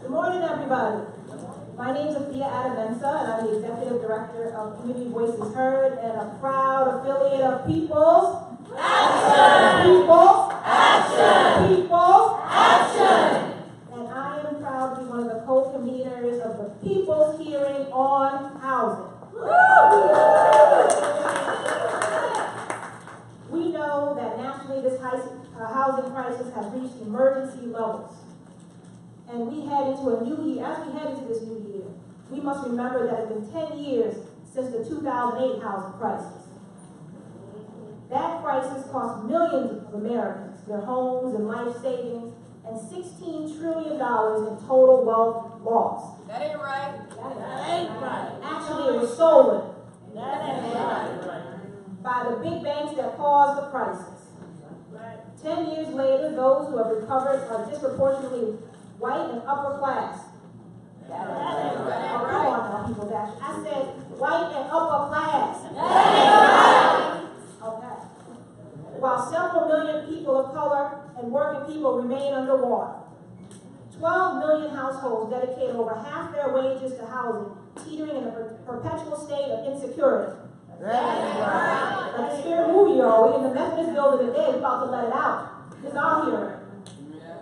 Good morning, everybody. My name is Sophia Adamensa, and I'm the Executive Director of Community Voices Heard and a proud affiliate of People's Action! People's Action! People's Action! And I am proud to be one of the co-conveners of the People's Hearing on Housing. We know that nationally this housing crisis has reached emergency levels. And we head into a new year. As we head into this new year, we must remember that it's been 10 years since the 2008 housing crisis. That crisis cost millions of Americans their homes and life savings and $16 trillion in total wealth lost. That ain't right. That ain't right. Actually, it was stolen. That ain't right. By the big banks that caused the crisis. 10 years later, those who have recovered are disproportionately white and upper class. That ain't right. Oh, come on now, people's action. I said white and upper class. That ain't right. Okay. While several million people of color and working people remain underwater. 12 million households dedicate over half their wages to housing, teetering in a perpetual state of insecurity. That ain't right. Like a scary movie, y'all. We in the Methodist building today, we're about to let it out. This is our hearing.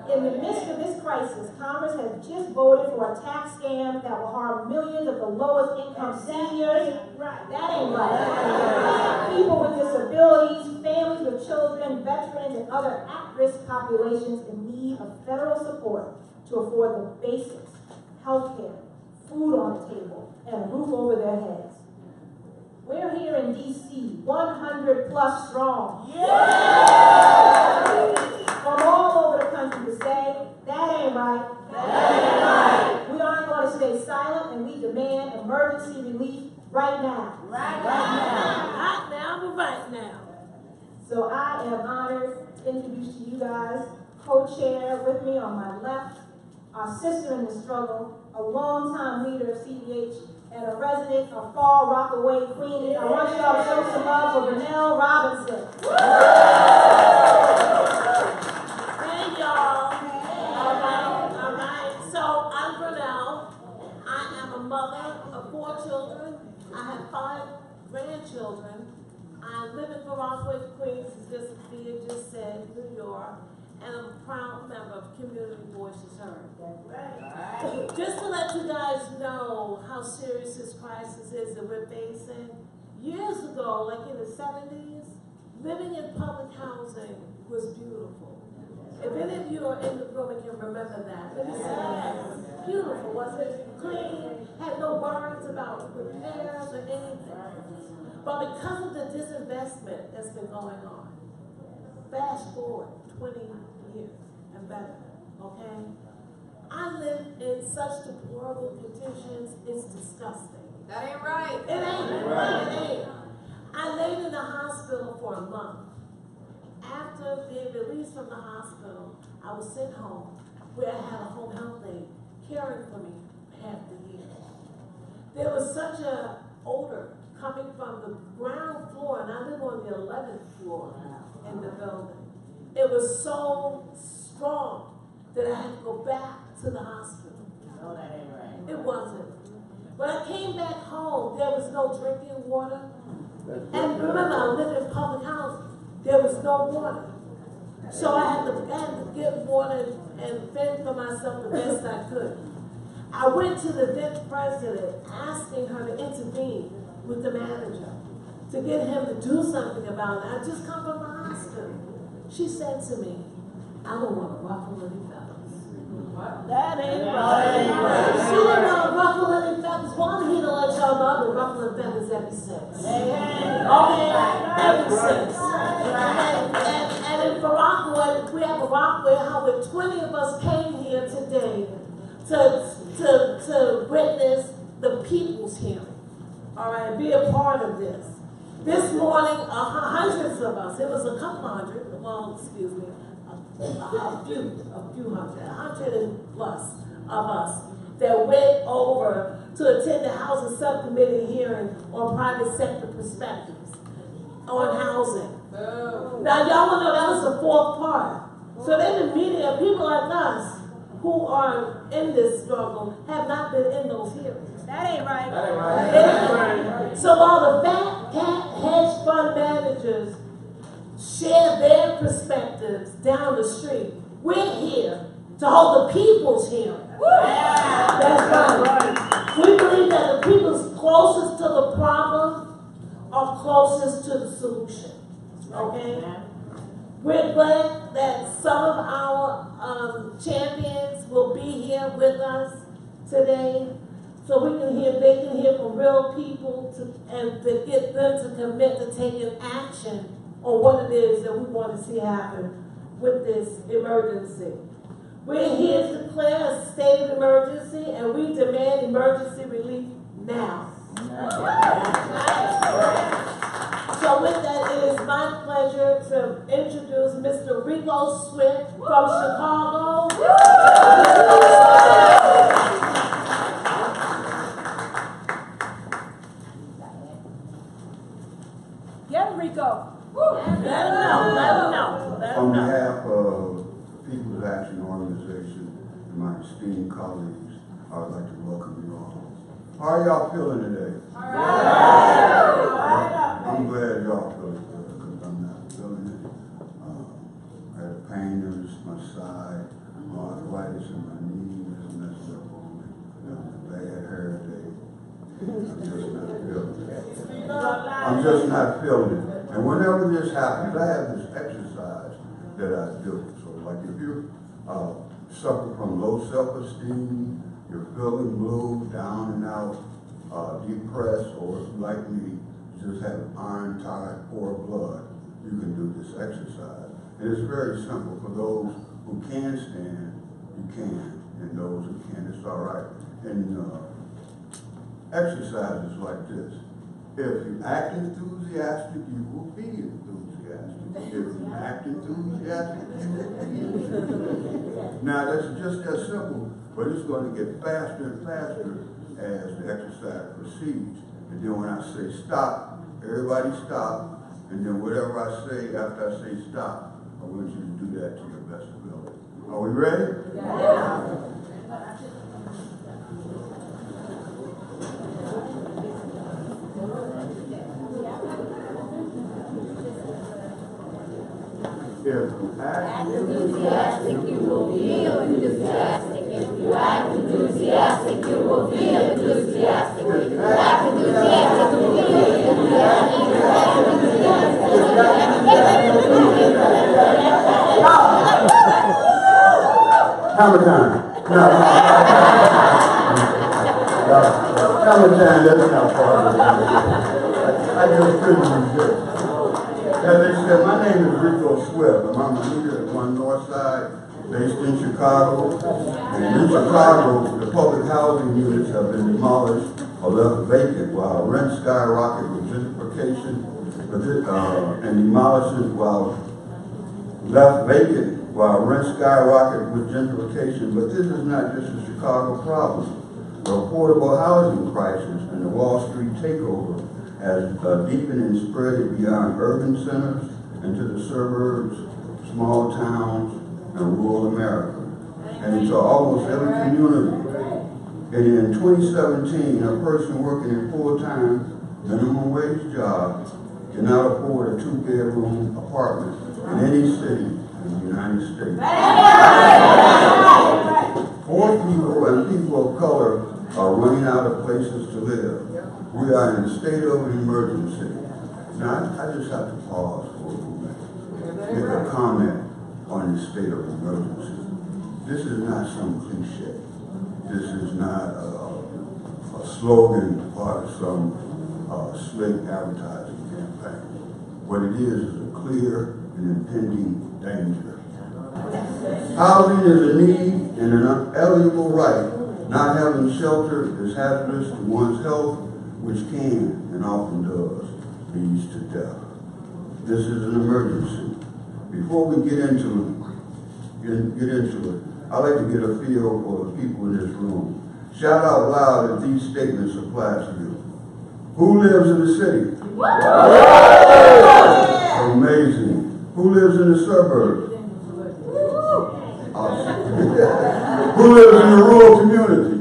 In the midst of this crisis, Congress has just voted for a tax scam that will harm millions of the lowest income seniors. That ain't right. People with disabilities, families with children, veterans, and other at-risk populations in need of federal support to afford the basics, health care, food on the table, and a roof over their heads. We're here in D.C., 100 plus strong. Yeah! From all over the country to say, that ain't right. That ain't right. We aren't going to stay silent, and we demand emergency relief right now. Right now. Right now, but right now. So I am honored to introduce to you guys, co-chair with me on my left, our sister in the struggle, a longtime leader of CDH, and a resident of Fall Rockaway, Queens. I want y'all to show some love for Renelle Robinson. Hey, y'all. All right. So, I'm Renelle. I am a mother of 4 children. I have 5 grandchildren. I live in Rockaway, Queens, as just Sophia just said, New York. And I'm a proud member of Community Voices Heard. Right. Just to let you guys know how serious this crisis is that we're facing, years ago, like in the 70s, living in public housing was beautiful. If any of you are in the room and can remember that, let me say that. Beautiful, wasn't it? Clean, had no worries about repairs or anything. But because of the disinvestment that's been going on, fast forward 20 years and better, okay? I live in such deplorable conditions, it's disgusting. That ain't right. It ain't right. It ain't. I laid in the hospital for a month. After being released from the hospital, I was sent home where I had a home health aide caring for me half the year. There was such an odor coming from the ground floor, and I live on the 11th floor in the building. It was so strong that I had to go back to the hospital. No, that ain't right. It wasn't. When I came back home, there was no drinking water. And remember, I lived in public housing. There was no water. So I had to get water and fend for myself the best I could. I went to the then president asking her to intervene with the manager to get him to do something about it. I just come from the hospital. She said to me, I don't want to ruffle any feathers. That ain't right. She didn't want to ruffle any feathers. Well, I'm here to let y'all know I've been ruffling feathers ever since. Okay? Ever since. And in Rockaway, we have a Rockaway, how with 20 of us came here today to witness the people's hearing. All right, be a part of this. This morning, hundreds of us, it was a couple hundred, well, excuse me, a few hundred, 100 and plus of us that went over to attend the Housing Subcommittee hearing on private sector perspectives on housing. Now, y'all want to know that was the 4th part. So they've been meeting people like us who are in this struggle have not been in those hearings. That ain't right. That ain't right. So while the fat cat hedge fund managers share their perspectives down the street, we're here to hold the people's hearing. Yeah. That's right. We believe that the people's closest to the problem are closest to the solution. Okay? We're glad that some of our champions will be here with us today, so they can hear from real people and to get them to commit to taking action on what it is that we want to see happen with this emergency. We're here to declare a state of emergency, and we demand emergency relief now. So with that, it is my pleasure to introduce Mr. Rico Swift from Chicago. Get him, Rico. Let him know. On behalf of the People's Action Organization and my esteemed colleagues, I would like to welcome you all. How are y'all feeling today? I'm glad y'all feel it because I'm not feeling it. I had a pain in my side, arthritis in my knees, messed up on me. A bad hair day. I'm just not feeling it. And whenever this happens, I have this exercise that I do. So like if you suffer from low self-esteem, you're feeling blue, down and out, depressed, or like me, just have iron tight, poor blood, you can do this exercise. And it's very simple. For those who can stand, you can. And those who can't, it's all right. And exercises like this. If you act enthusiastic, you will be enthusiastic. If you act enthusiastic, you will be enthusiastic. Now, that's just that simple, but it's going to get faster and faster as the exercise proceeds. And then when I say stop, everybody stop. And then whatever I say after I say stop, I want you to do that to your best ability. Are we ready? Yeah. If you act enthusiastic, you will feel enthusiastic. If you act enthusiastic, you will feel enthusiastic. If you act enthusiastic, you will feel enthusiastic. Hammer time. No. Hammer time, that's not part of it. I just couldn't resist. As they said, my name is Rico Swift, and I'm a leader at One Northside, based in Chicago. And in Chicago, the public housing units have been demolished or left vacant while rent skyrocket with gentrification, and demolitions while left vacant while rent skyrocket with gentrification. But this is not just a Chicago problem. The affordable housing crisis and the Wall Street takeover has deepened and spread beyond urban centers into the suburbs, small towns, and rural America, and into almost every community. And in 2017, a person working a full-time minimum wage job cannot afford a 2-bedroom apartment in any city in the United States. Poor people and people of color are running out of places to live. We are in a state of emergency. Now, I just have to pause for a moment, make a comment on the state of emergency. This is not some cliche. This is not a slogan part of some slick advertising campaign. What it is a clear and impending danger. Housing is a need and an unalienable right. Not having shelter is hazardous to one's health, which can, and often does, leads to death. This is an emergency. Before we get into it, I'd like to get a feel for the people in this room. Shout out loud if these statements apply to you. Who lives in the city? Amazing. Who lives in the suburbs? Awesome. Who lives in a rural community?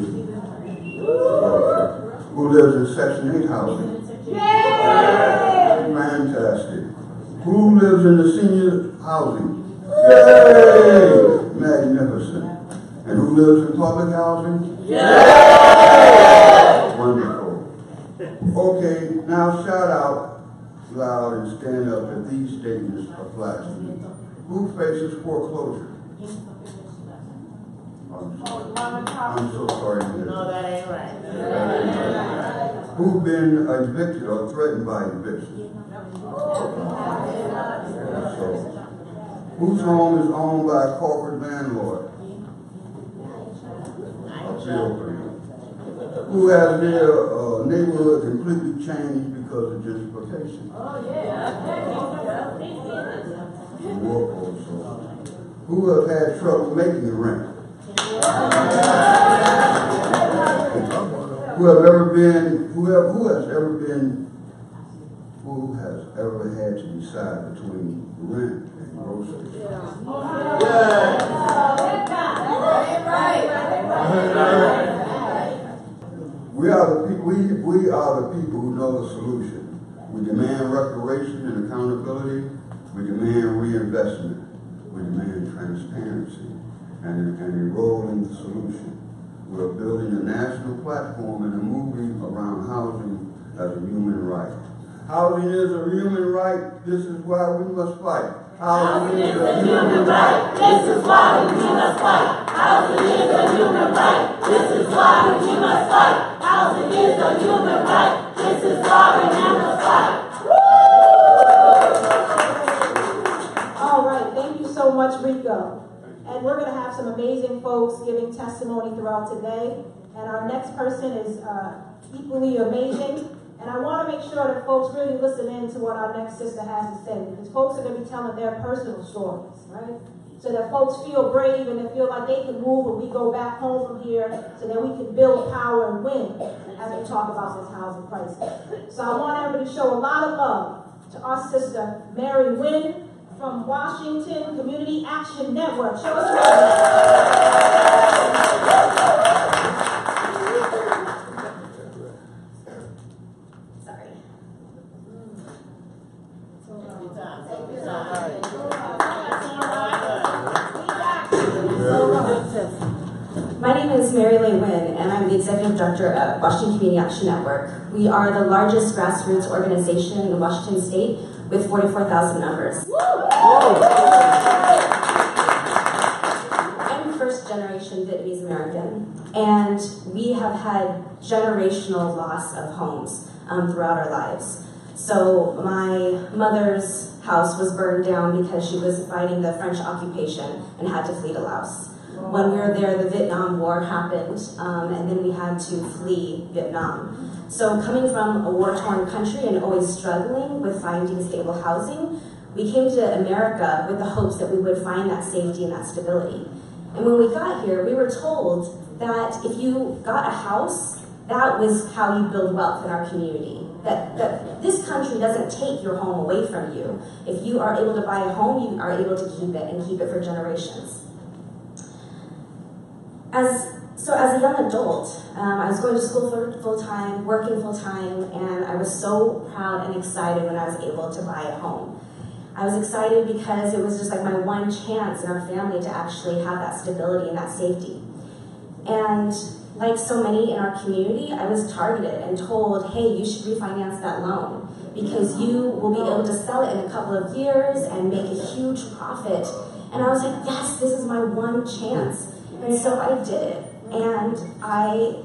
Who lives in Section 8 housing? Fantastic. Who lives in the senior housing? Yay! Magnificent. And who lives in public housing? Yay! Wonderful. Okay, now shout out loud and stand up if these statements apply to you. Who faces foreclosure? I'm so sorry to hear No, that ain't right. Who've been evicted or threatened by eviction? Whose home is owned by a corporate landlord? Who has their neighborhood completely changed because of gentrification? Who have had trouble making rent? Who has ever had to decide between rent and groceries? We are the people who know the solution. We demand reparation and accountability. We demand reinvestment. We demand transparency and a role in the solution. We are building a national platform and a movement around housing as a human right. Housing is a human right. This is why we must fight. Housing is a human right. This is why we must fight. Housing is a human right. This is why we must fight. Housing is a human right. This is why we must fight. All right, thank you so much, Rico. And we're going to have some amazing folks giving testimony throughout today. And our next person is equally amazing. And I want to make sure that folks really listen in to what our next sister has to say, because folks are going to be telling their personal stories, right? So that folks feel brave and they feel like they can move when we go back home from here, so that we can build power and win as we talk about this housing crisis. So I want everybody to show a lot of love to our sister, Mary Wynn, from Washington Community Action Network. Show us My name is Mary Lay Wynn, and I'm the Executive Director at Washington Community Action Network. We are the largest grassroots organization in Washington State with 44,000 members. I'm first generation Vietnamese American, and we have had generational loss of homes throughout our lives. So my mother's house was burned down because she was fighting the French occupation and had to flee to Laos. When we were there, the Vietnam War happened, and then we had to flee Vietnam. So coming from a war-torn country and always struggling with finding stable housing, we came to America with the hopes that we would find that safety and that stability. And when we got here, we were told that if you got a house, that was how you build wealth in our community. That this country doesn't take your home away from you. If you are able to buy a home, you are able to keep it and keep it for generations. So as a young adult, I was going to school full-time, working full-time, and I was so proud and excited when I was able to buy a home. I was excited because it was just like my one chance in our family to actually have that stability and that safety. And like so many in our community, I was targeted and told, hey, you should refinance that loan because you will be able to sell it in a couple of years and make a huge profit. And I was like, yes, this is my one chance. And so I did it, and I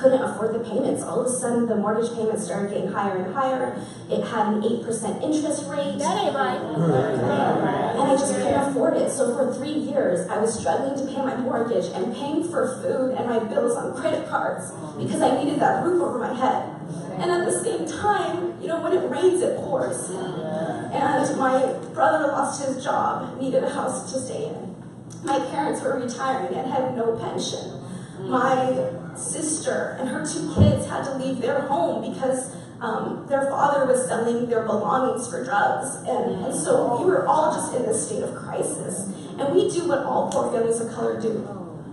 couldn't afford the payments. All of a sudden, the mortgage payments started getting higher and higher. It had an 8% interest rate. That ain't right. And I just couldn't afford it. So for 3 years, I was struggling to pay my mortgage and paying for food and my bills on credit cards because I needed that roof over my head. And at the same time, you know, when it rains, it pours. And my brother lost his job, needed a house to stay in. My parents were retiring and had no pension. My sister and her 2 kids had to leave their home because Their father was selling their belongings for drugs, and so we were all just in this state of crisis. And we do what all poor families of color do,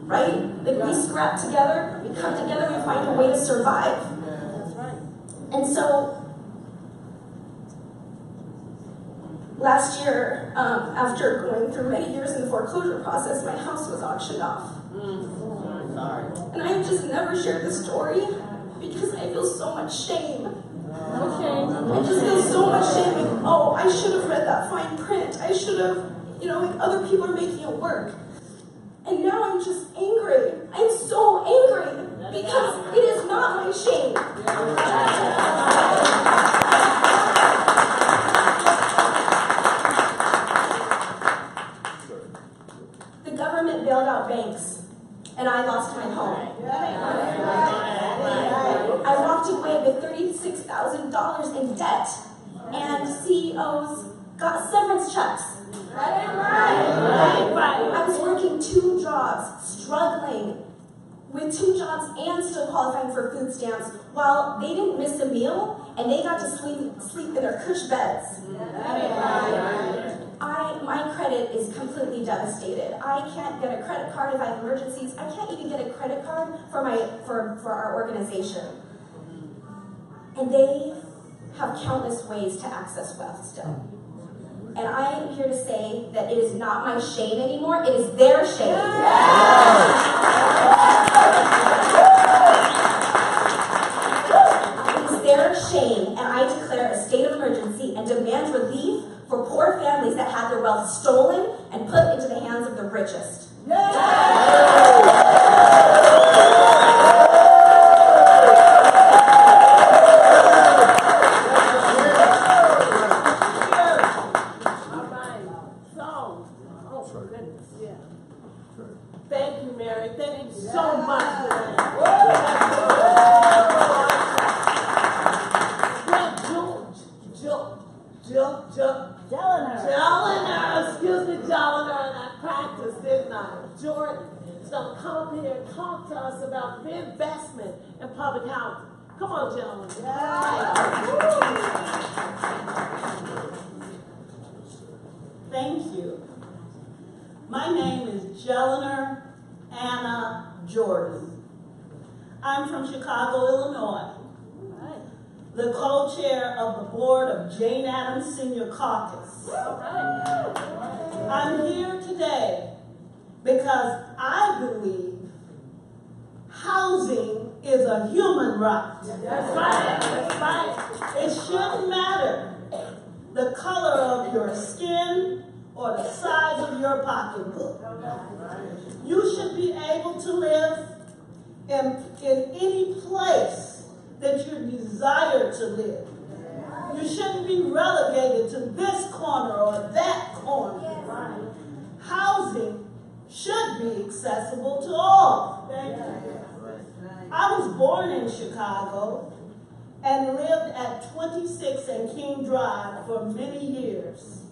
right? Like we scrap together, we come together, we find a way to survive. And so, last year, after going through many years in the foreclosure process, my house was auctioned off. And I have just never shared this story because I feel so much shame. I just feel so much shame. Like, oh, I should have read that fine print. I should have, like other people are making it work. And now I'm just angry. I'm so angry because it is not my shame. The government bailed out banks, and I lost my home. I walked away with $36,000 in debt, and CEOs got severance checks. I was working 2 jobs, struggling with 2 jobs and still qualifying for food stamps, while they didn't miss a meal and they got to sleep in their cush beds. My credit is completely devastated. I can't get a credit card if I have emergencies. I can't even get a credit card for our organization. And they have countless ways to access wealth still. And I am here to say that it is not my shame anymore, it is their shame. It is their shame, and I declare a state of emergency and demand relief for poor families that had their wealth stolen and put into the hands of the richest. Thank you, Mary. Thank you so much for that. Jelliner, and I practiced, didn't I? Jordan is going to come up here and talk to us about the investment in public housing. Come on, gentlemen. Thank you. My name is Jelliner Anna Jordan. I'm from Chicago, Illinois, the co-chair of the board of Jane Addams Senior Caucus. I'm here today because I believe housing is a human right. That's right. That's right. It shouldn't matter the color of your skin or the size of your pocketbook. You should be able to live in any place that you desire to live. You shouldn't be relegated to this corner or that corner. Housing should be accessible to all. I was born in Chicago and lived at 26 and King Drive for many years.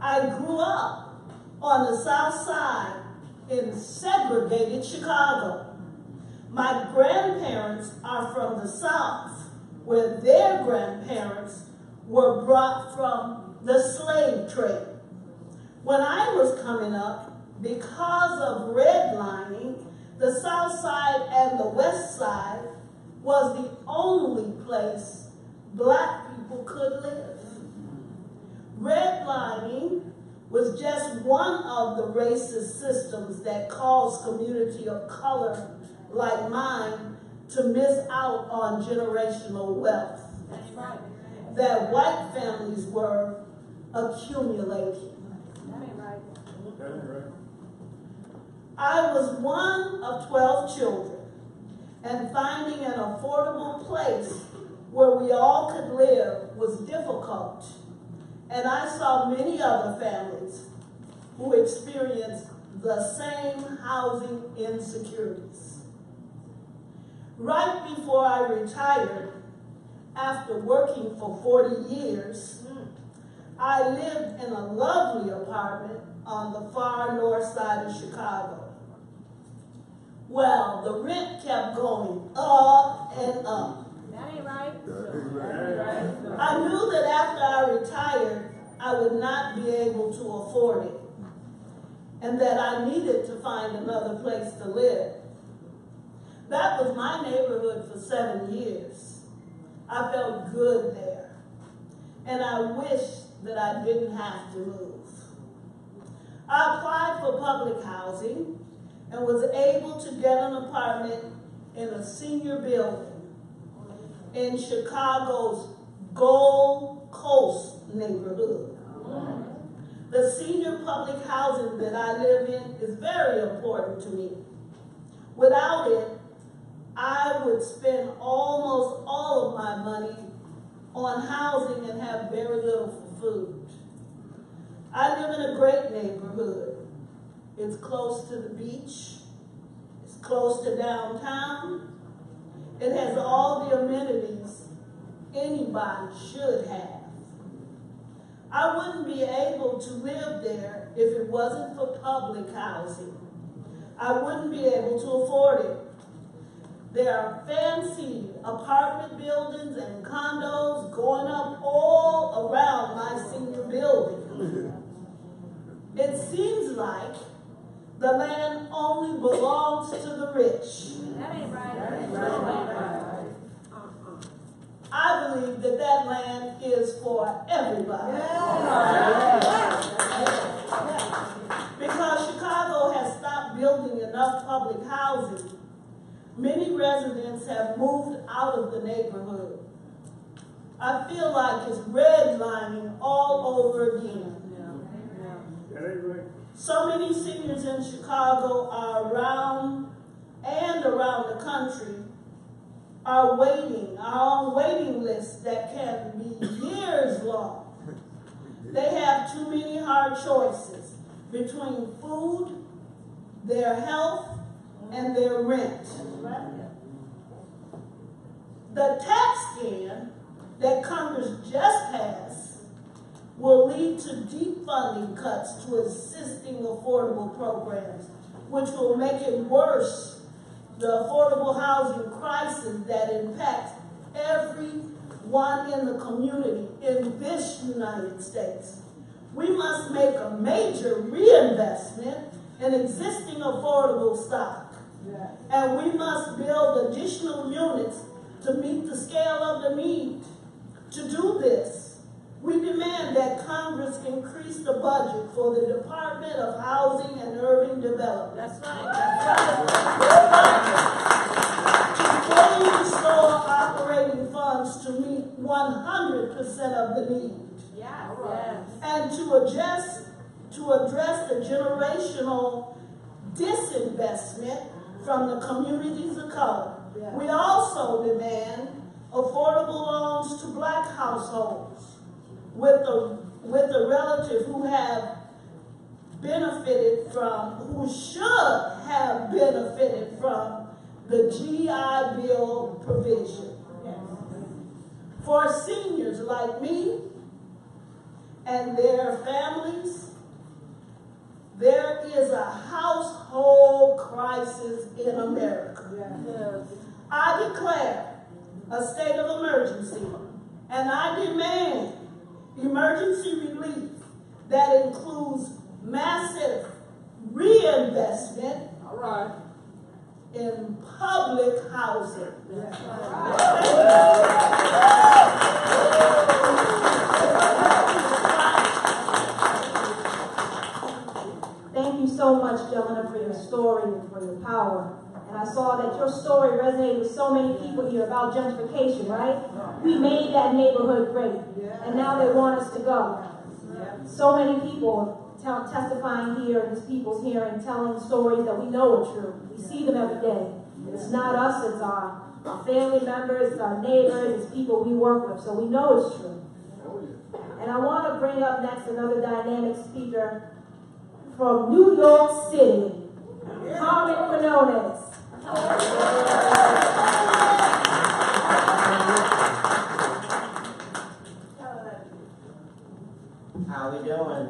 I grew up on the South Side in segregated Chicago. My grandparents are from the South, where their grandparents were brought from the slave trade. When I was coming up, because of redlining, the South Side and the West Side was the only place black people could live. Redlining was just one of the racist systems that caused community of color like mine to miss out on generational wealth that white families were accumulating. I was one of 12 children, and finding an affordable place where we all could live was difficult. And I saw many other families who experienced the same housing insecurities. Right before I retired, after working for 40 years, I lived in a lovely apartment on the far north side of Chicago. Well, the rent kept going up and up. I knew that after I retired, I would not be able to afford it, and that I needed to find another place to live. That was my neighborhood for 7 years. I felt good there, and I wished that I didn't have to move. I applied for public housing and was able to get an apartment in a senior building in Chicago's Gold Coast neighborhood. The senior public housing that I live in is very important to me. Without it, I would spend almost all of my money on housing and have very little for food. I live in a great neighborhood. It's close to the beach. It's close to downtown. It has all the amenities anybody should have. I wouldn't be able to live there if it wasn't for public housing. I wouldn't be able to afford it. There are fancy apartment buildings and condos going up all around my senior building. It seems like the land only belongs to the rich. That ain't right. That ain't right. I believe that that land is for everybody. Because Chicago has stopped building enough public housing, many residents have moved out of the neighborhood. I feel like it's redlining all over again. So many seniors in Chicago are around the country are on waiting lists that can be years long. They have too many hard choices between food, their health, and their rent. The tax scan that Congress just passed will lead to deep funding cuts to existing affordable programs, which will make it worse, the affordable housing crisis that impacts everyone in the community in this United States. We must make a major reinvestment in existing affordable stock, and we must build additional units to meet the scale of the need. To do this, we demand that Congress increase the budget for the Department of Housing and Urban Development. That's right. That's right. To fully restore operating funds to meet 100% of the need. Yeah, right. And to address the generational disinvestment from the communities of color. Yeah. We also demand affordable loans to black households with a relative who should have benefited from the GI Bill provision. For seniors like me and their families, there is a household crisis in America. I declare a state of emergency, and I demand emergency relief that includes massive reinvestment in public housing. Thank you so much, gentlemen, for your story and for your power. And I saw that your story resonated with so many people here about gentrification, right? We made that neighborhood great, and now they want us to go. So many people testifying here, and these people's here, and telling stories that we know are true. We see them every day. It's not us, it's our family members, it's our neighbors, it's people we work with, so we know it's true. And I want to bring up next another dynamic speaker from New York City, Carmen Quinones. How we doing?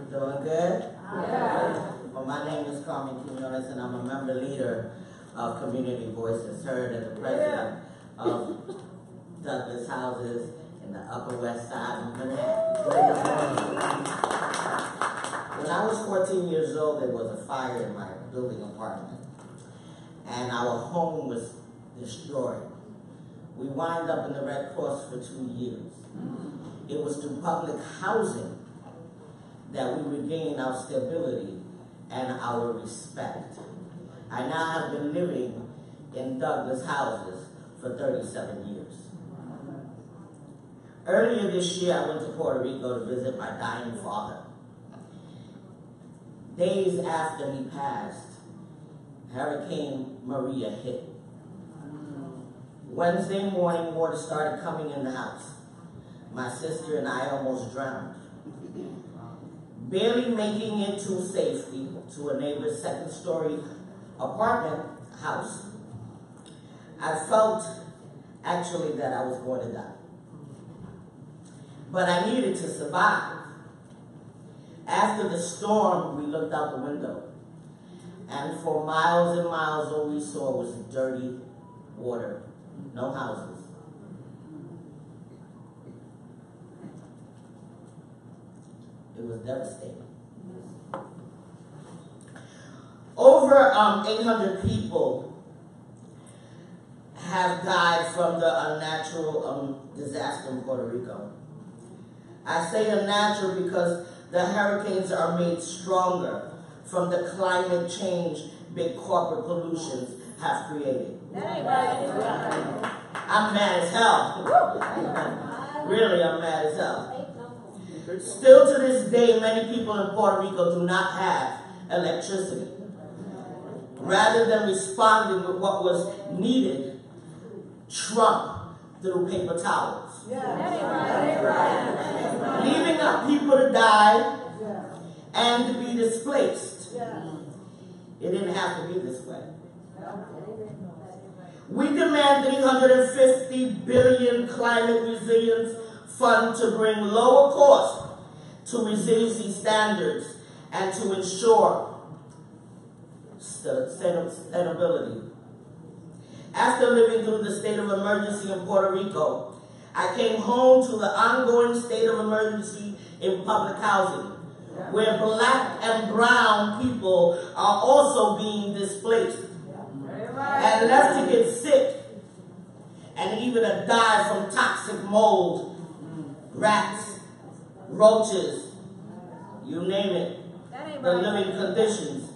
Doing good? Well, my name is Carmen Quinones, and I'm a member leader of Community Voices Heard and the president of Douglas houses in the Upper West Side of Manhattan. When I was 14 years old, there was a fire in my building apartment, and our home was destroyed. We wound up in the Red Cross for 2 years. It was through public housing that we regained our stability and our respect. I now have been living in Douglas houses for 37 years. Earlier this year, I went to Puerto Rico to visit my dying father. Days after he passed, Hurricane Maria hit. Wednesday morning, water started coming in the house. My sister and I almost drowned. Barely making it to safety to a neighbor's second-story apartment house, I felt actually that I was going to die. But I needed to survive. After the storm, we looked out the window, and for miles and miles, all we saw was dirty water, no houses. It was devastating. Over 800 people have died from the unnatural disaster in Puerto Rico. I say unnatural because the hurricanes are made stronger from the climate change big corporate pollutions have created. I'm mad as hell. Really, I'm mad as hell. Still to this day, many people in Puerto Rico do not have electricity. Rather than responding with what was needed, Trump threw paper towels. Leaving our people to die and to be displaced. It didn't have to be this way. We demand $350 billion climate resilience fund to bring lower cost to resiliency standards and to ensure sustainability. After living through the state of emergency in Puerto Rico, I came home to the ongoing state of emergency in public housing, where black and brown people are also being displaced and left to get sick and even to die from toxic mold, rats, roaches, you name it, the living conditions,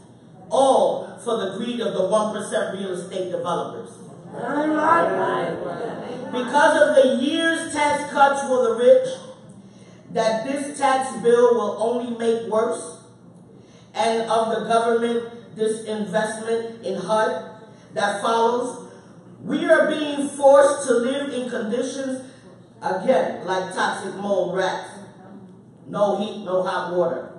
all for the greed of the 1% real estate developers. Because of the year's tax cuts for the rich, that this tax bill will only make worse, and of the government disinvestment in HUD that follows, we are being forced to live in conditions, again, like toxic mold, rats. No heat, no hot water.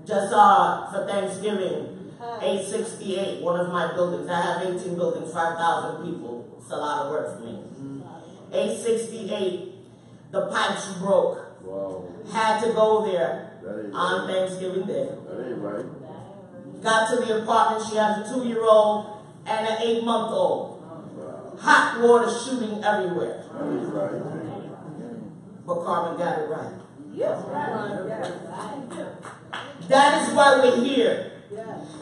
Just for Thanksgiving, 868, one of my buildings. I have 18 buildings, 5,000 people. It's a lot of work for me. 868, the pipes broke. Wow. Had to go there on Thanksgiving Day. That ain't right. Got to the apartment, she has a 2-year-old and an 8-month-old. Wow. Hot water shooting everywhere. That ain't right. But Carmen got it right. That is why we're here.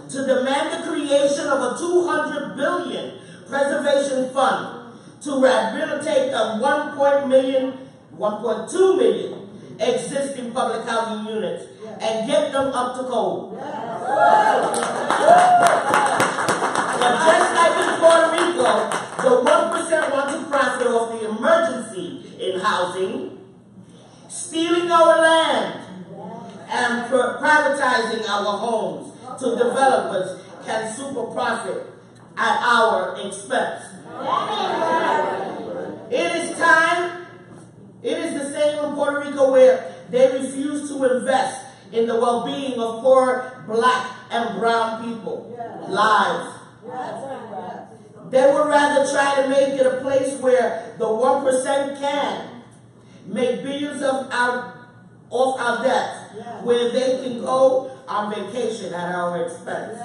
To demand the creation of a $200 billion preservation fund to rehabilitate the 1.2 million existing public housing units and get them up to code. But just like in Puerto Rico, the 1% want to profit off the emergency in housing, stealing our land, and privatizing our homes to developers can super profit at our expense. It is time. It is the same in Puerto Rico where they refuse to invest in the well-being of poor black and brown people lives. They would rather try to make it a place where the 1% can make billions off our debts, where they can go on vacation at our expense.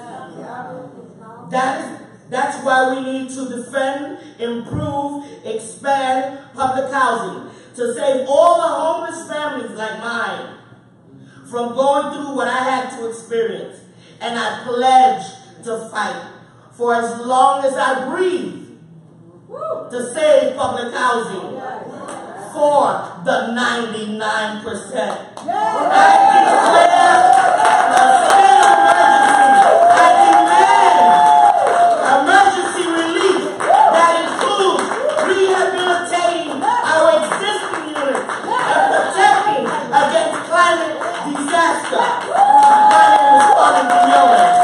That's why we need to defend, improve, expand public housing to save all the homeless families like mine from going through what I had to experience. And I pledge to fight for as long as I breathe to save public housing for the 99%. I declare a state of emergency. I demand emergency relief that includes rehabilitating our existing units and protecting against climate disaster. My name is Pauline Quinones.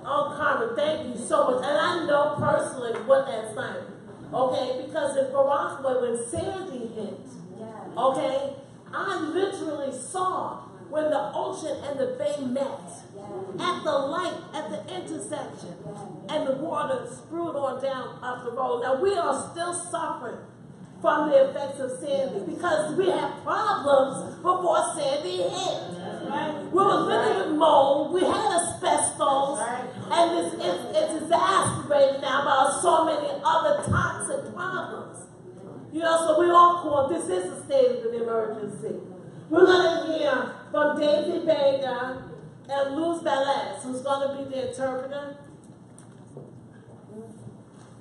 Oh, Carmen, thank you so much. And I know personally what that's like. Okay, because in Barack, when Sandy hit, okay, I literally saw when the ocean and the bay met at the light, at the intersection, and the water spewed on down up the road. Now, we are still suffering from the effects of Sandy because we had problems before Sandy hit. We were living with mold, we had asbestos, and it's exacerbated now by so many other toxic problems. You know, so we all call this is a state of an emergency. We're going to hear from Daisy Vega and Luz Velez, who's going to be the interpreter.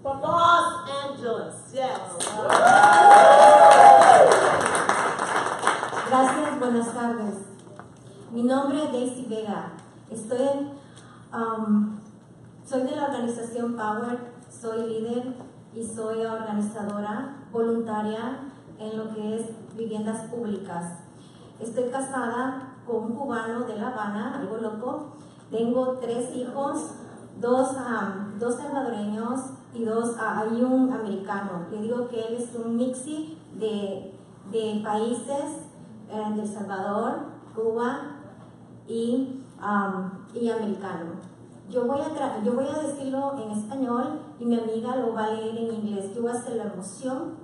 From Los Angeles, yes. Gracias, buenas tardes. Mi nombre es Daisy Vega. Soy de la organización Power, soy líder y soy organizadora voluntaria en lo que es viviendas públicas. Estoy casada con un cubano de La Habana, algo loco. Tengo 3 hijos, dos salvadoreños y hay un americano. Le digo que él es un mixi de países, de El Salvador, Cuba y americano. Yo voy a decirlo en español y mi amiga lo va a leer en inglés. Yo voy a hacer la emoción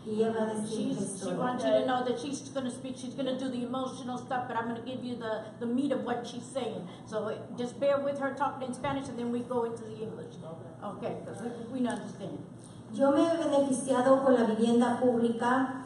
y ella va a decir la She historia. wants you to know that she's going to speak, she's going to do the emotional stuff, but I'm going to give you the meat of what she's saying. So just bear with her talking in Spanish and then we go into the English. Okay, because we understand. Yo me he beneficiado con la vivienda pública.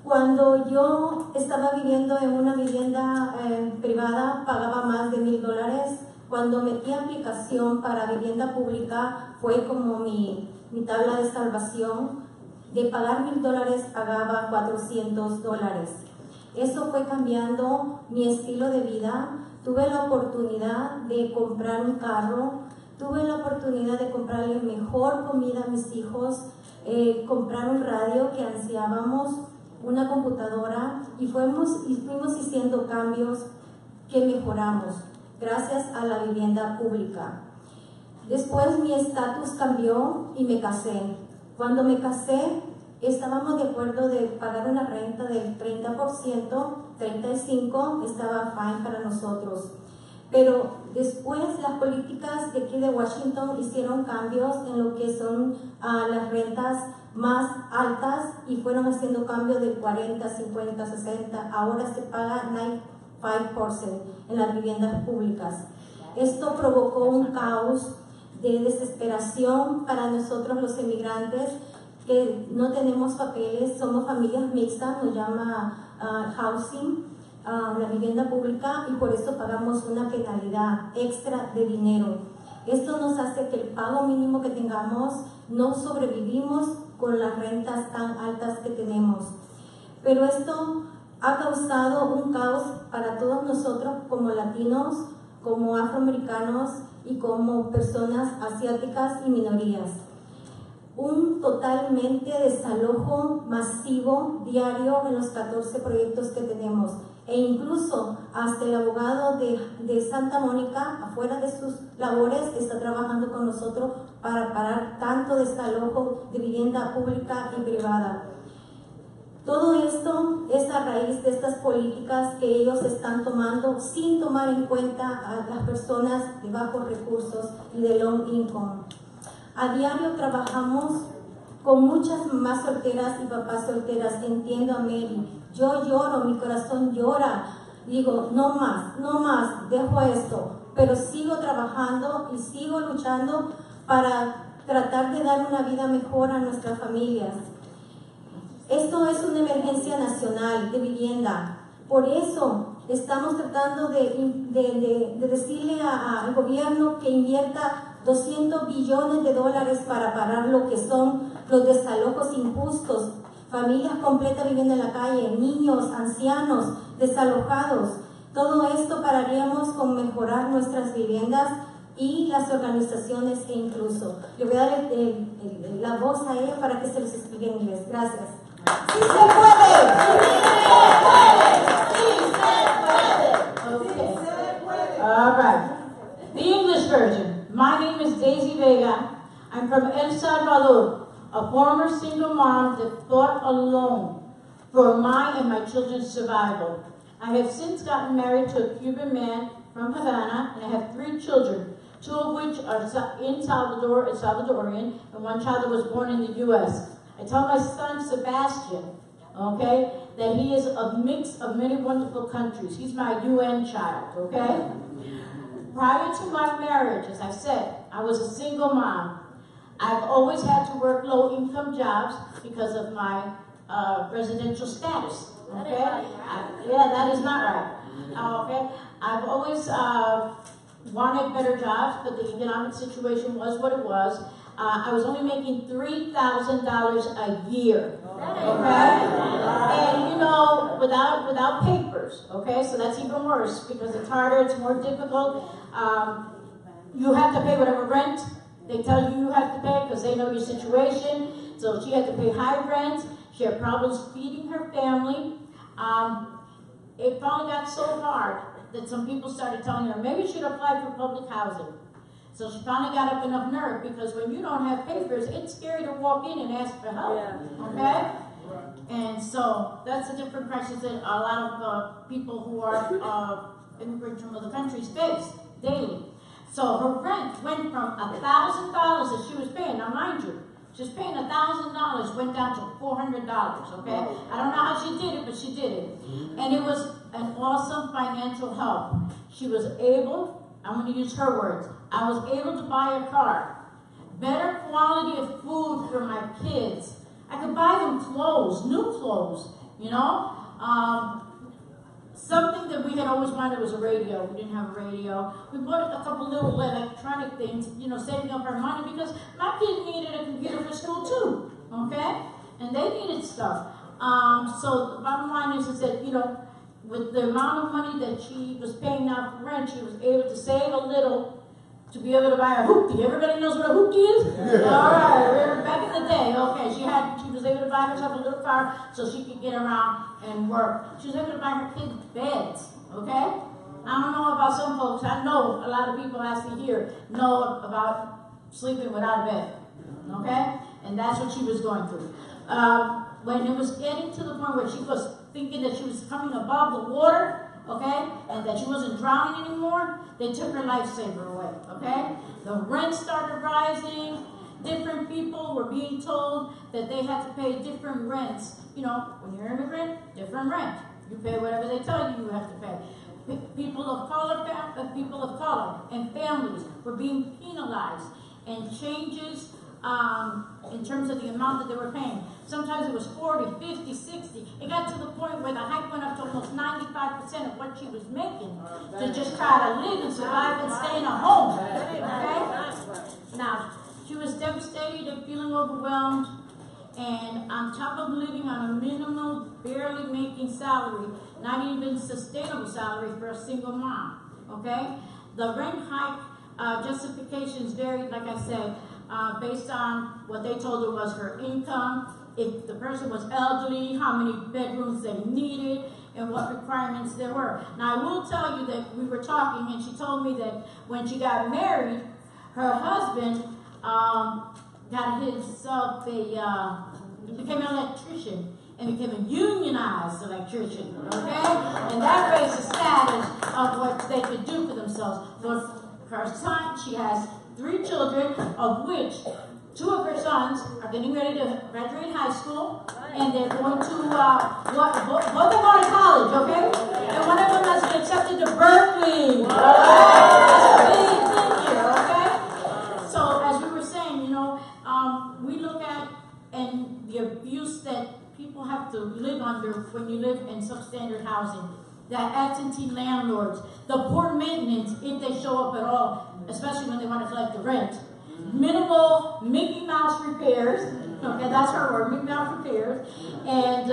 Cuando yo estaba viviendo en una vivienda privada, pagaba más de $1,000. Cuando metí aplicación para vivienda pública, fue como mi tabla de salvación. De pagar $1,000, pagaba $400. Eso fue cambiando mi estilo de vida. Tuve la oportunidad de comprar un carro, tuve la oportunidad de comprarle mejor comida a mis hijos, comprar un radio que ansiábamos, una computadora, y fuimos haciendo cambios que mejoramos gracias a la vivienda pública. Después mi estatus cambió y me casé. Cuando me casé, estábamos de acuerdo de pagar una renta del 30%, 35% estaba fine para nosotros. Pero después las políticas de aquí de Washington hicieron cambios en lo que son las rentas más altas y fueron haciendo cambios de 40, 50, 60. Ahora se paga 95% en las viviendas públicas. Esto provocó un caos de desesperación para nosotros los inmigrantes que no tenemos papeles, somos familias mixtas, nos llama housing, la vivienda pública, y por eso pagamos una penalidad extra de dinero. Esto nos hace que el pago mínimo que tengamos no sobrevivimos con las rentas tan altas que tenemos. Pero esto ha causado un caos para todos nosotros como latinos, como afroamericanos y como personas asiáticas y minorías. Un totalmente desalojo masivo diario en los 14 proyectos que tenemos. E incluso hasta el abogado de Santa Mónica, afuera de sus labores, está trabajando con nosotros para parar tanto desalojo de vivienda pública y privada. Todo esto es a raíz de estas políticas que ellos están tomando sin tomar en cuenta a las personas de bajos recursos y de low income. A diario trabajamos con muchas mamás solteras y papás solteras. Entiendo a Mary. Yo lloro, mi corazón llora. Digo, no más, dejo esto. Pero sigo trabajando y sigo luchando para tratar de dar una vida mejor a nuestras familias. Esto es una emergencia nacional de vivienda. Por eso estamos tratando de decirle al gobierno que invierta $200 billones para parar lo que son los desalojos injustos, familias completas viviendo en la calle, niños, ancianos, desalojados. Todo esto pararíamos con mejorar nuestras viviendas y las organizaciones e incluso. Le voy a dar la voz a ella para que se les explique en inglés. Gracias. ¡Sí se puede! All right. The English version. My name is Daisy Vega. I'm from El Salvador, a former single mom that fought alone for my and my children's survival. I have since gotten married to a Cuban man from Havana, and I have 3 children, 2 of which are in Salvador, Salvadorian, and 1 child that was born in the U.S. I tell my son, Sebastian, okay, that he is a mix of many wonderful countries. He's my UN child, okay? Prior to my marriage, as I said, I was a single mom. I've always had to work low-income jobs because of my residential status, okay? Yeah, that is not right, okay? I've always wanted better jobs, but the economic situation was what it was. I was only making $3,000 a year, okay? And you know, without papers, okay? So that's even worse because it's harder, it's more difficult. You have to pay whatever rent they tell you have to pay because they know your situation. So she had to pay high rent. She had problems feeding her family. It finally got so hard that some people started telling her maybe she should apply for public housing. So she finally got up enough nerve because when you don't have papers, it's scary to walk in and ask for help, okay? And so that's a different crisis that a lot of people who are immigrants from other countries face daily. So her rent went from $1,000 that she was paying. Now mind you, she was paying $1,000, went down to $400, okay? I don't know how she did it, but she did it. And it was an awesome financial help. She was able, I'm going to use her words, I was able to buy a car, better quality of food for my kids. I could buy them clothes, new clothes, you know? Something that we had always wanted was a radio. We didn't have a radio. We bought a couple little electronic things, you know, saving up our money because my kids needed a computer for school too, okay? And they needed stuff. So the bottom line is that, you know, with the amount of money that she was paying out for rent, she was able to save a little to be able to buy a hoopty. Everybody knows what a hoopty is? All right, back in the day, okay, she was able to buy herself a little car so she could get around and work. She was able to buy her kids beds, okay? I don't know about some folks. I know a lot of people actually here know about sleeping without a bed, okay? And that's what she was going through. When it was getting to the point where she was thinking that she was coming above the water, okay, and that she wasn't drowning anymore, they took her lifesaver away, okay? The rent started rising. Different people were being told that they had to pay different rents. You know, when you're an immigrant, different rent. You pay whatever they tell you have to pay. People of color and families were being penalized, and changes in terms of the amount that they were paying. Sometimes it was 40, 50, 60. It got to the point where the hike went up to almost 95% of what she was making to just try to live and survive and stay in a home. Okay? Now, she was devastated and feeling overwhelmed, and on top of living on a minimal, barely making salary, not even sustainable salary for a single mom. Okay? The rent hike justifications varied, like I said, based on what they told her was her income, if the person was elderly, how many bedrooms they needed, and what requirements there were. Now, I will tell you that we were talking, and she told me that when she got married, her husband got himself he became an electrician and became a unionized electrician, okay? And that raised the status of what they could do for themselves. For her son, she has 3 children, of which 2 of her sons are getting ready to graduate high school, and they're going to, both are going to college, okay? And one of them has been accepted to Berkeley. That's a big thing here, okay? So as we were saying, you know, we look at and the abuse that people have to live under when you live in substandard housing, the absentee landlords, the poor maintenance if they show up at all, especially when they want to collect the rent. Minimal Mickey Mouse repairs, okay, that's her word, Mickey Mouse repairs, and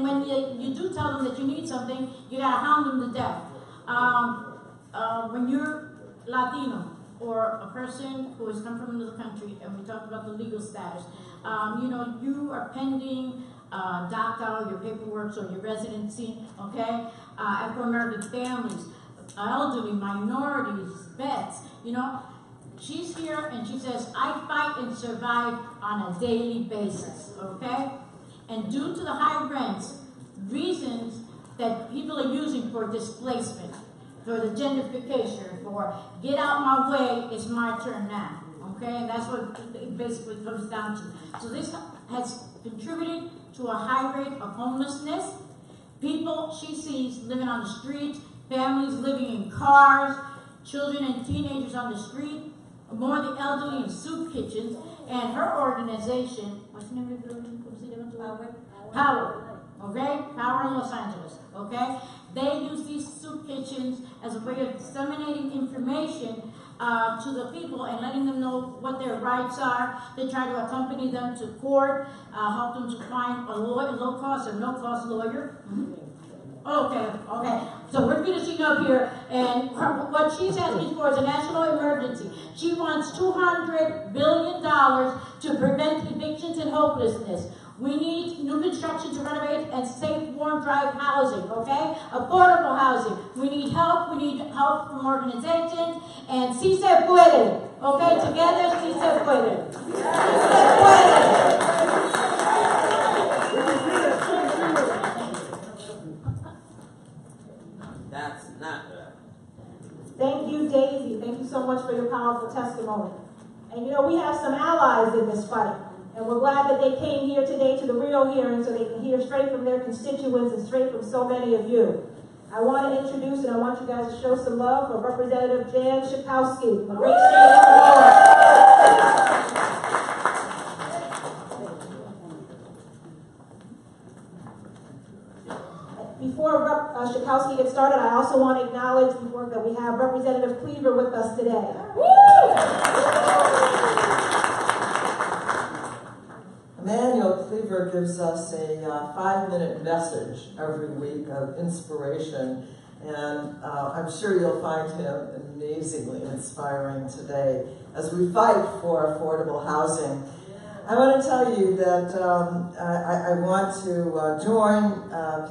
when you do tell them that you need something, you gotta hound them to death. When you're Latino or a person who has come from another country, and we talked about the legal status, you know, you are pending DACA, your paperwork, or your residency, okay? Afro-American families, elderly, minorities, vets, you know. She's here and she says, I fight and survive on a daily basis, okay? And due to the high rents, reasons that people are using for displacement, for the gentrification, for get out my way, it's my turn now, okay? And that's what it basically comes down to. So this has contributed to a high rate of homelessness. People she sees living on the street, families living in cars, children and teenagers on the street, more of the elderly in soup kitchens, and her organization, what's the name of the building? Power, okay? Power in Los Angeles, okay? They use these soup kitchens as a way of disseminating information to the people and letting them know what their rights are. They try to accompany them to court, help them to find a low-cost or no-cost lawyer. Okay. So we're finishing up here, and what she's asking for is a national emergency. She wants $200 billion to prevent evictions and hopelessness. We need new construction to renovate and safe, warm, dry housing, okay? Affordable housing. We need help from organizations, and si se puede, okay? Together, si se puede. Si se puede. That's not good. Thank you, Daisy. Thank you so much for your powerful testimony. And you know, we have some allies in this fight. And we're glad that they came here today to the Rio hearing so they can hear straight from their constituents and straight from so many of you. I want to introduce and I want you guys to show some love for Representative Jan Schakowsky, a great state of Illinois. Before Schakowsky gets started, I also want to acknowledge the work that we have Representative Cleaver with us today. Emmanuel Cleaver gives us a 5-minute message every week of inspiration, and I'm sure you'll find him amazingly inspiring today as we fight for affordable housing. I want to tell you that I want to join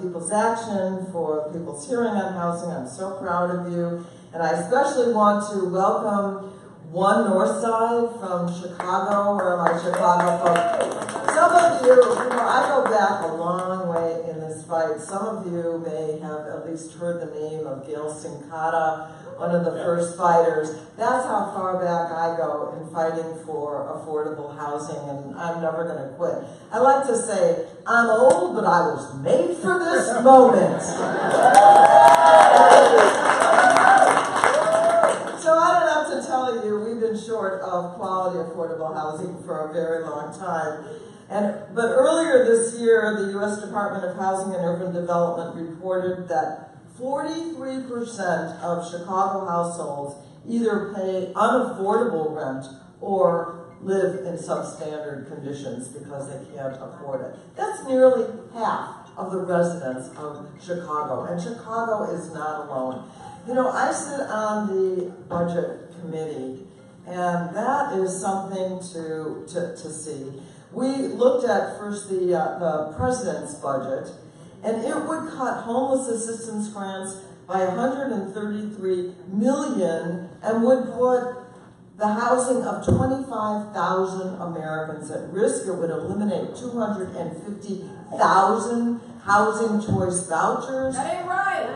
People's Action for People's Hearing on Housing. I'm so proud of you, and I especially want to welcome One Northside from Chicago. Where are my Chicago folks? Some of you, I go back a long way in this fight. Some of you may have at least heard the name of Gail Sincata, one of the first fighters. That's how far back I go in fighting for affordable housing, and I'm never going to quit. I like to say, I'm old, but I was made for this moment. So I don't have to tell you, we've been short of quality affordable housing for a very long time. But earlier this year, the U.S. Department of Housing and Urban Development reported that 43% of Chicago households either pay unaffordable rent or live in substandard conditions because they can't afford it. That's nearly half of the residents of Chicago, and Chicago is not alone. You know, I sit on the budget committee, and that is something to see. We looked at first the president's budget, and it would cut homeless assistance grants by $133 million and would put the housing of 25,000 Americans at risk. It would eliminate 250,000 housing choice vouchers. That ain't right.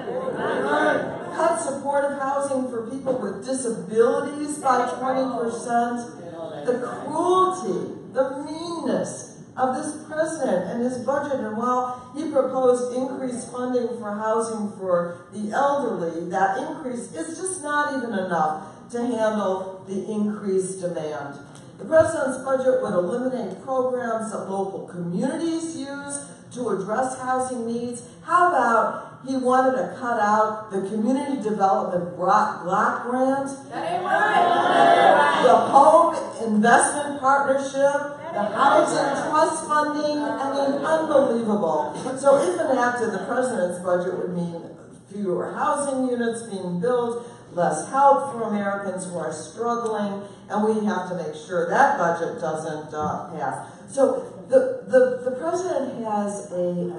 Cut supportive housing for people with disabilities by 20%. The cruelty, the meanness genius of this president and his budget. And while he proposed increased funding for housing for the elderly, that increase is just not even enough to handle the increased demand. The president's budget would eliminate programs that local communities use to address housing needs. How about he wanted to cut out the community development block grant, the home investment partnership, the housing trust funding? I mean, unbelievable. So if enacted, the president's budget would mean fewer housing units being built, less help for Americans who are struggling, and we have to make sure that budget doesn't pass. So the president has a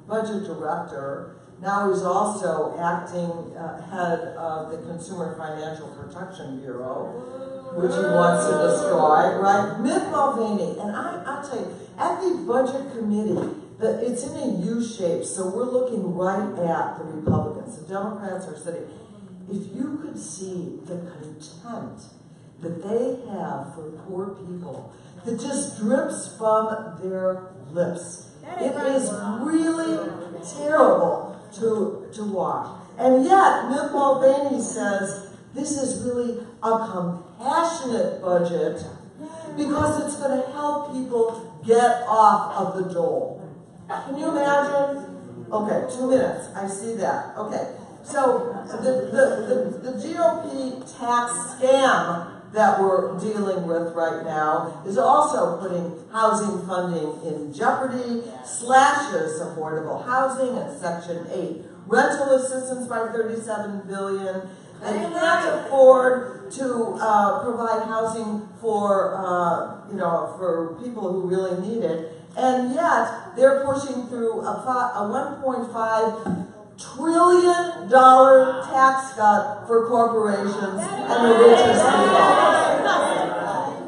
budget director. Now he's also acting head of the Consumer Financial Protection Bureau, which he wants to destroy, right? Mick Mulvaney, and I tell you, at the Budget Committee, it's in a U shape, so we're looking right at the Republicans. The Democrats are sitting. If you could see the contempt that they have for poor people, that just drips from their lips. It is really terrible to watch. And yet, Mick Mulvaney says this is really a compassionate budget because it's going to help people get off of the dole. Can you imagine? Okay, 2 minutes. I see that. Okay. So the GOP tax scam that we're dealing with right now is also putting housing funding in jeopardy, slashes affordable housing at Section 8, rental assistance by $37 billion. They can't afford to provide housing for for people who really need it, and yet they're pushing through a $1.5 trillion tax cut for corporations and the richest people.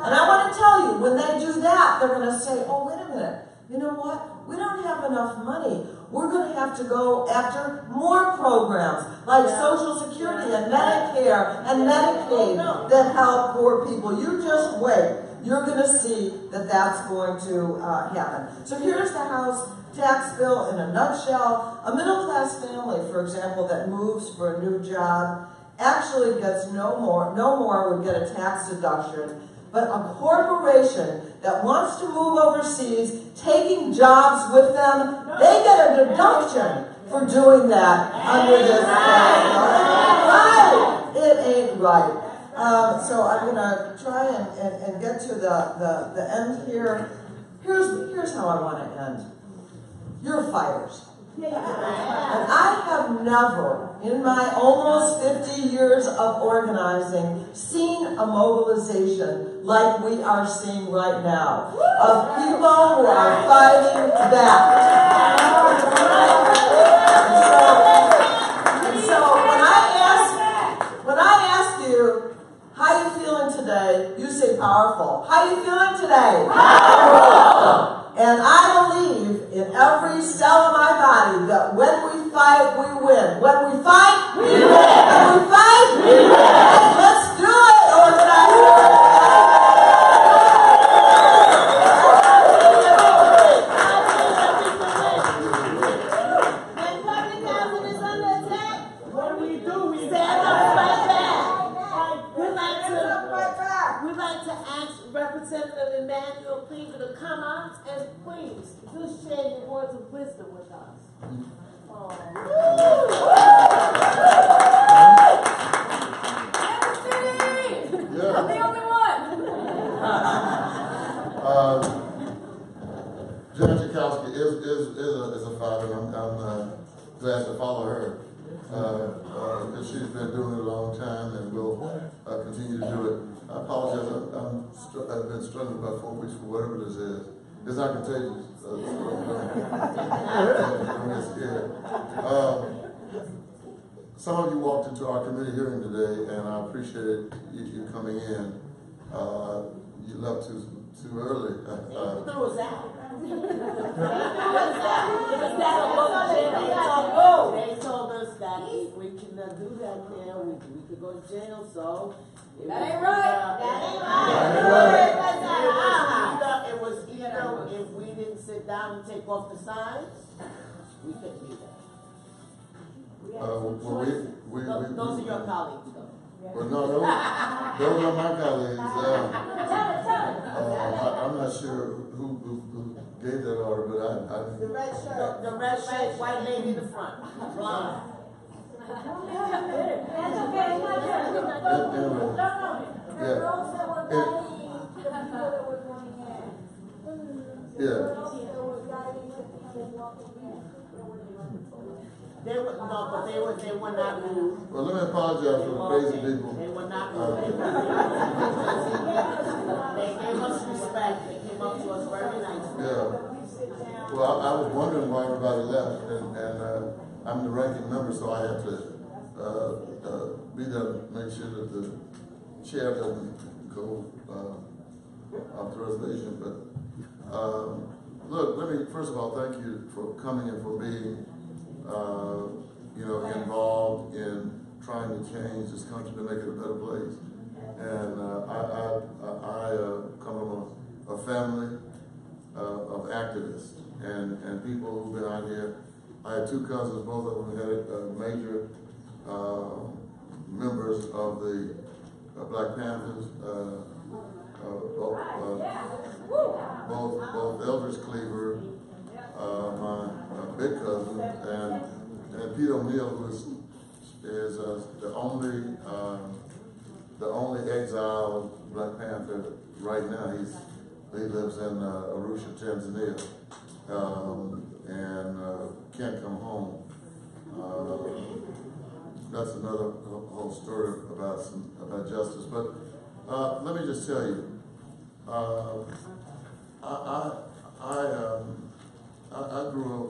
And I want to tell you, when they do that, they're going to say, oh, wait a minute, you know what? We don't have enough money. We're going to have to go after more programs like Social Security and Medicare and Medicaid that help poor people. You just wait. You're going to see that that's going to happen. So here's the House tax bill in a nutshell. A middle-class family, for example, that moves for a new job actually gets no more would get a tax deduction. But a corporation that wants to move overseas, taking jobs with them, they get a deduction for doing that under this law. Right? It ain't right. So I'm going to try and get to the end here. Here's how I want to end. You're fighters. And I have never, in my almost 50 years of organizing, seen a mobilization like we are seeing right now of people who are fighting back. And so when I ask you, how you feeling today, you say powerful. How you feeling today? Powerful. And I believe in every cell of my body that when we fight, we win. When we fight, we win. When we fight, we win. And let's do it, organizers. When public housing is under attack, what do? We stand up and fight back. We'd like to ask Representative Emmanuel Cleaver to come out and please just share your words of wisdom with us. Yeah. I'm the only one. Jen Chakowski is a father. I'm glad to follow her. Because she's been doing it a long time and will continue to do it. I apologize. I've been struggling about 4 weeks for whatever this is. It's not contagious. Don't get scared. Some of you walked into our committee hearing today, and I appreciated you coming in. You left too early. Threw us out. They told us that we cannot do that there. We could go to jail, so. That ain't right. That ain't right. It was either sit down and take off the signs, we couldn't do that. Well, Those are your colleagues, though. Well, no, those are my colleagues. I'm not sure who gave that order, but The red shirt, white lady in the front. Blonde. That's okay, it's my turn. Anyway, There were girls that were guiding the people that were coming in. yeah. Girls that were guiding the people that were walking in. They were not rude. Well, let me apologize for the crazy people. They were not rude. They gave us respect. They came up to us very nicely. Yeah. Well, I was wondering why everybody left, and I'm the ranking member, so I have to be there to make sure that the chair doesn't go off the reservation. But look, let me first of all thank you for coming and for being involved in trying to change this country to make it a better place. And I come from a family of activists and people who've been out here. I had two cousins, both of them had major members of the Black Panthers, both Eldridge Cleaver, my big cousin, and Pete O'Neill, who is the only exiled Black Panther right now. He lives in Arusha, Tanzania, and can't come home. That's another whole story about justice. But let me just tell you, I grew up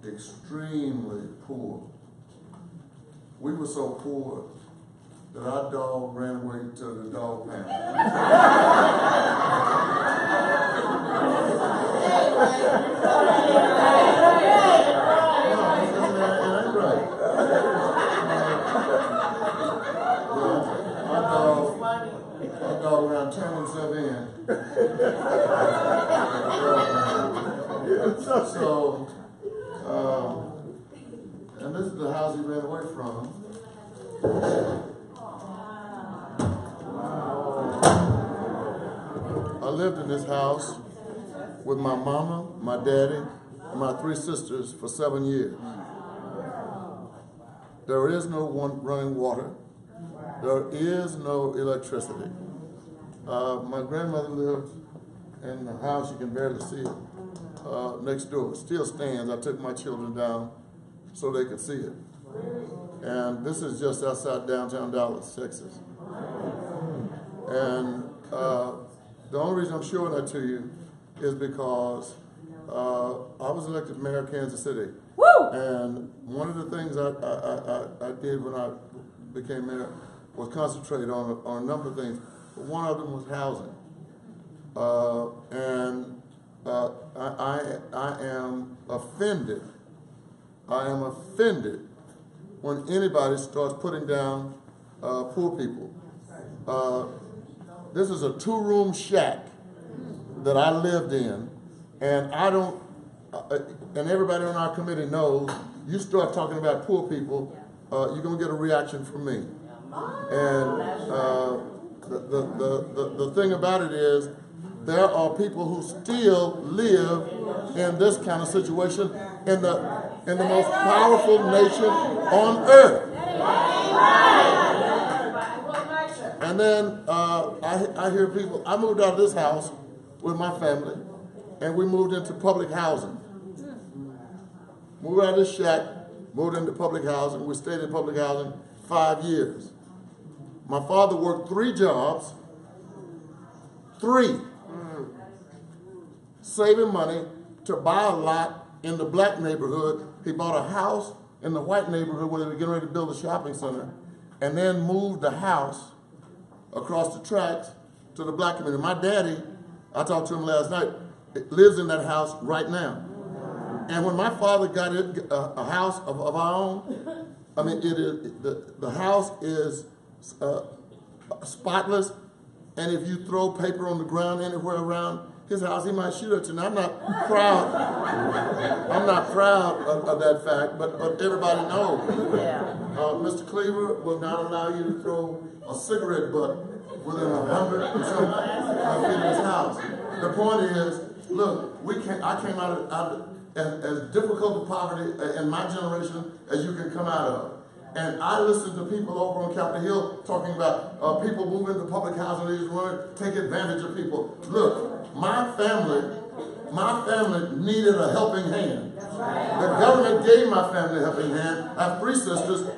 extremely poor. We were so poor that our dog ran away to the dog pound. Our dog around turning himself in. So, and this is the house he ran away from. I lived in this house with my mama, my daddy, and my three sisters for 7 years. There is no running water. There is no electricity. My grandmother lived in the house, you can barely see it, next door. It still stands. I took my children down so they could see it. And this is just outside downtown Dallas, Texas. And the only reason I'm showing that to you is because I was elected mayor of Kansas City. Woo! And one of the things I did when I became mayor was concentrate on a number of things. One of them was housing. I am offended. I am offended when anybody starts putting down poor people. This is a 2-room shack that I lived in, and I don't, and everybody on our committee knows, you start talking about poor people, you're going to get a reaction from me. And the thing about it is, there are people who still live in this kind of situation in the most powerful nation on earth. And then I hear people, I moved out of this house with my family, and we moved into public housing. Moved out of this shack, moved into public housing. We stayed in public housing 5 years. My father worked 3 jobs, 3, saving money to buy a lot in the black neighborhood. He bought a house in the white neighborhood where they were getting ready to build a shopping center, and then moved the house across the tracks to the black community. My daddy, I talked to him last night, lives in that house right now. And when my father got a house of our own, I mean, it is the house is spotless and if you throw paper on the ground anywhere around his house, he might shoot at you. Now, I'm not proud. I'm not proud of that fact, but everybody knows. Mr. Cleaver will not allow you to throw a cigarette butt within 100 and some feet of his house. The point is, look, I came out of as difficult a poverty in my generation as you can come out of. And I listened to people over on Capitol Hill talking about people moving to public housing, they just want to take advantage of people. Look, my family needed a helping hand. The government gave my family a helping hand. I have 3 sisters,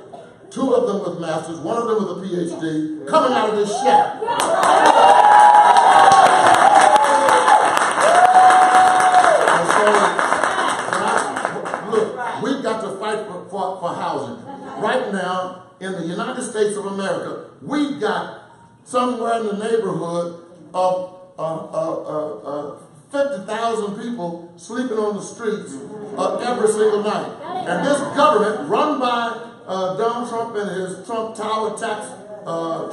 2 of them with masters, 1 of them with a PhD, coming out of this shack. And so, look, we've got to fight for housing. Right now, in the United States of America, we've got somewhere in the neighborhood of 50,000 people sleeping on the streets every single night. And this government, run by Donald Trump and his Trump Tower tax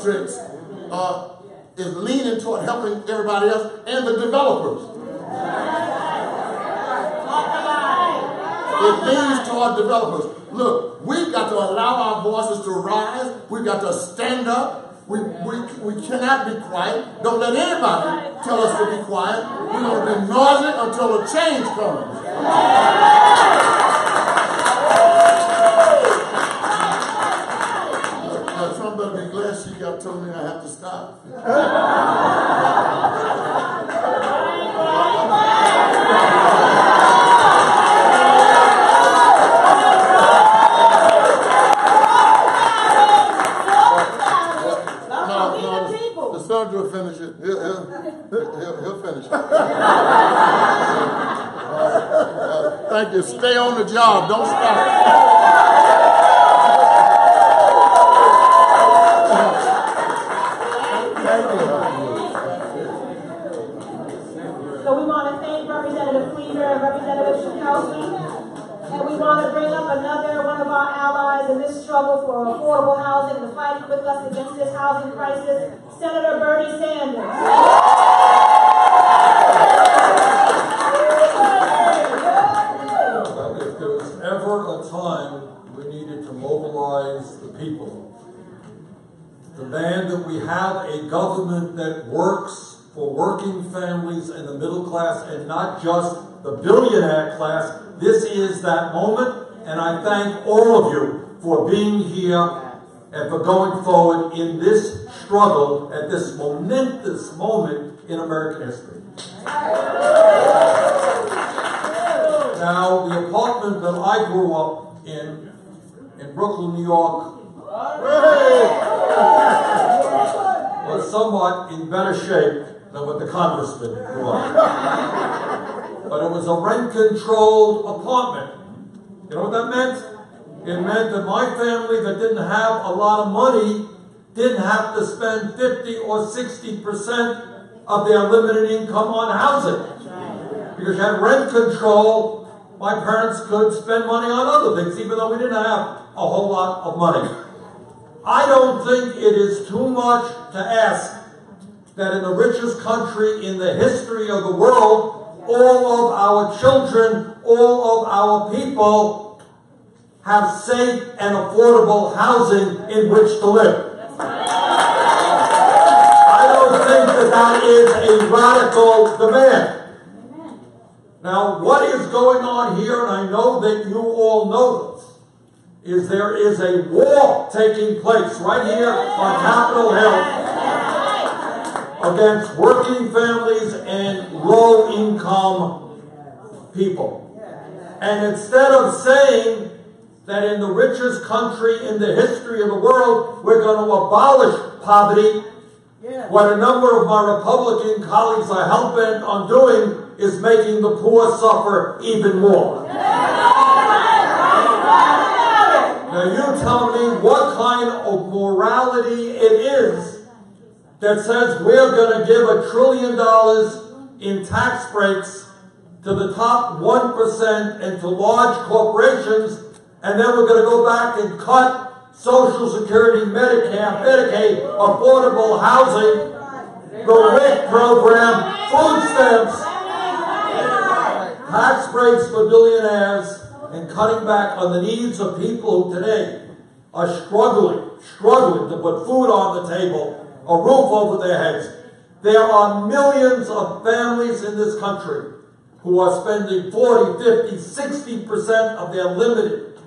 tricks, is leaning toward helping everybody else and the developers. It leans toward developers. Look, we've got to allow our voices to rise. We've got to stand up. We cannot be quiet. Don't let anybody tell us to be quiet. We're going to be noisy until a change comes. Trump better be glad she got told me I have to stop. Will finish it. He'll finish it. Thank you. Stay on the job. Don't stop. So we want to thank Representative Cleaver and Representative Schakowsky. And we want to bring up another one of our allies in this struggle for affordable housing and fighting with us against this housing crisis, Senator Bernie Sanders. If there was ever a time we needed to mobilize the people, demand that we have a government that works for working families and the middle class and not just the billionaire class, this is that moment, and I thank all of you for being here and for going forward in this struggle at this momentous moment in American history. Now, the apartment that I grew up in Brooklyn, New York, was somewhat in better shape than what the congressman grew up. But it was a rent-controlled apartment. You know what that meant? It meant that my family that didn't have a lot of money didn't have to spend 50 or 60% of their limited income on housing. Because you had rent control, my parents could spend money on other things, even though we didn't have a whole lot of money. I don't think it is too much to ask that in the richest country in the history of the world, all of our children, all of our people have safe and affordable housing in which to live. I don't think that that is a radical demand. Now, what is going on here, and I know that you all know this, is there is a war taking place right here on Capitol Hill against working families and low-income people. And instead of saying that in the richest country in the history of the world, we're going to abolish poverty, what a number of my Republican colleagues are hell-bent on doing is making the poor suffer even more. Now you tell me what kind of morality it is that says we're going to give $1 trillion in tax breaks to the top 1% and to large corporations, and then we're going to go back and cut Social Security, Medicare, Medicaid, affordable housing, the WIC program, food stamps, tax breaks for billionaires, and cutting back on the needs of people who today are struggling to put food on the table, a roof over their heads. There are millions of families in this country who are spending 40, 50, 60% of their limited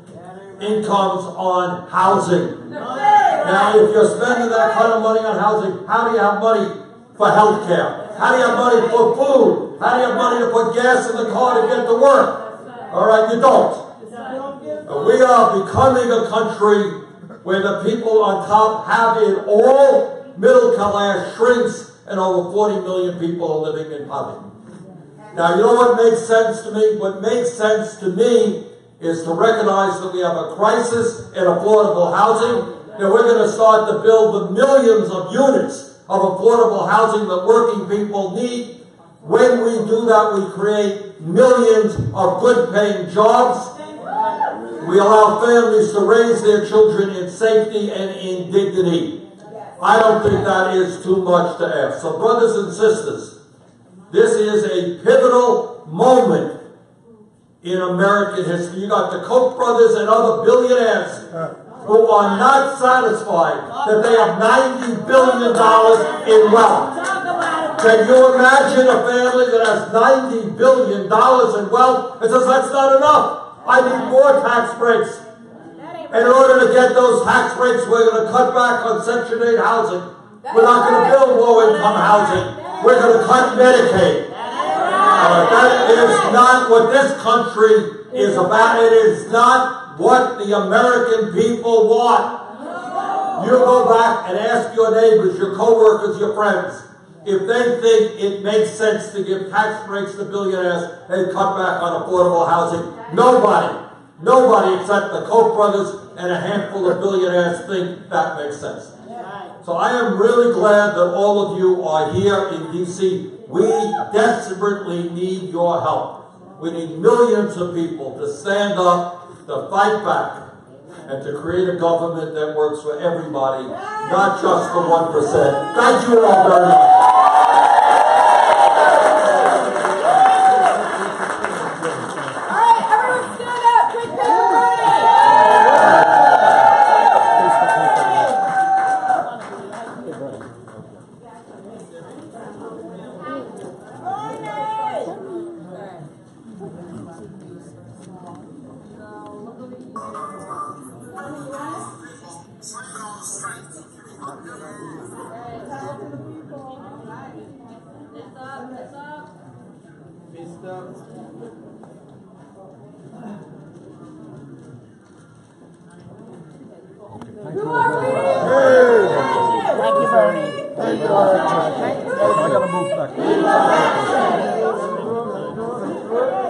incomes on housing. Now, if you're spending that kind of money on housing, how do you have money for health care? How do you have money for food? How do you have money to put gas in the car to get to work? All right, you don't. We are becoming a country where the people on top have it all. Middle class shrinks, and over 40 million people are living in poverty. Now, you know what makes sense to me? What makes sense to me is to recognize that we have a crisis in affordable housing, and we're going to start to build the millions of units of affordable housing that working people need. When we do that, we create millions of good-paying jobs. We allow families to raise their children in safety and in dignity. I don't think that is too much to ask. So, brothers and sisters, this is a pivotal moment in American history. You got the Koch brothers and other billionaires who are not satisfied that they have $90 billion in wealth. Can you imagine a family that has $90 billion in wealth and says, that's not enough? I need more tax breaks. And in order to get those tax breaks, we're going to cut back on Section 8 housing. We're not going to build low-income housing. We're going to cut Medicaid. That is not what this country is about. It is not what the American people want. You go back and ask your neighbors, your co-workers, your friends, if they think it makes sense to give tax breaks to billionaires and cut back on affordable housing. Nobody except the Koch brothers and a handful of billionaires think that makes sense. So I am really glad that all of you are here in D.C. We desperately need your help. We need millions of people to stand up, to fight back, and to create a government that works for everybody, not just the 1%. Thank you all very much.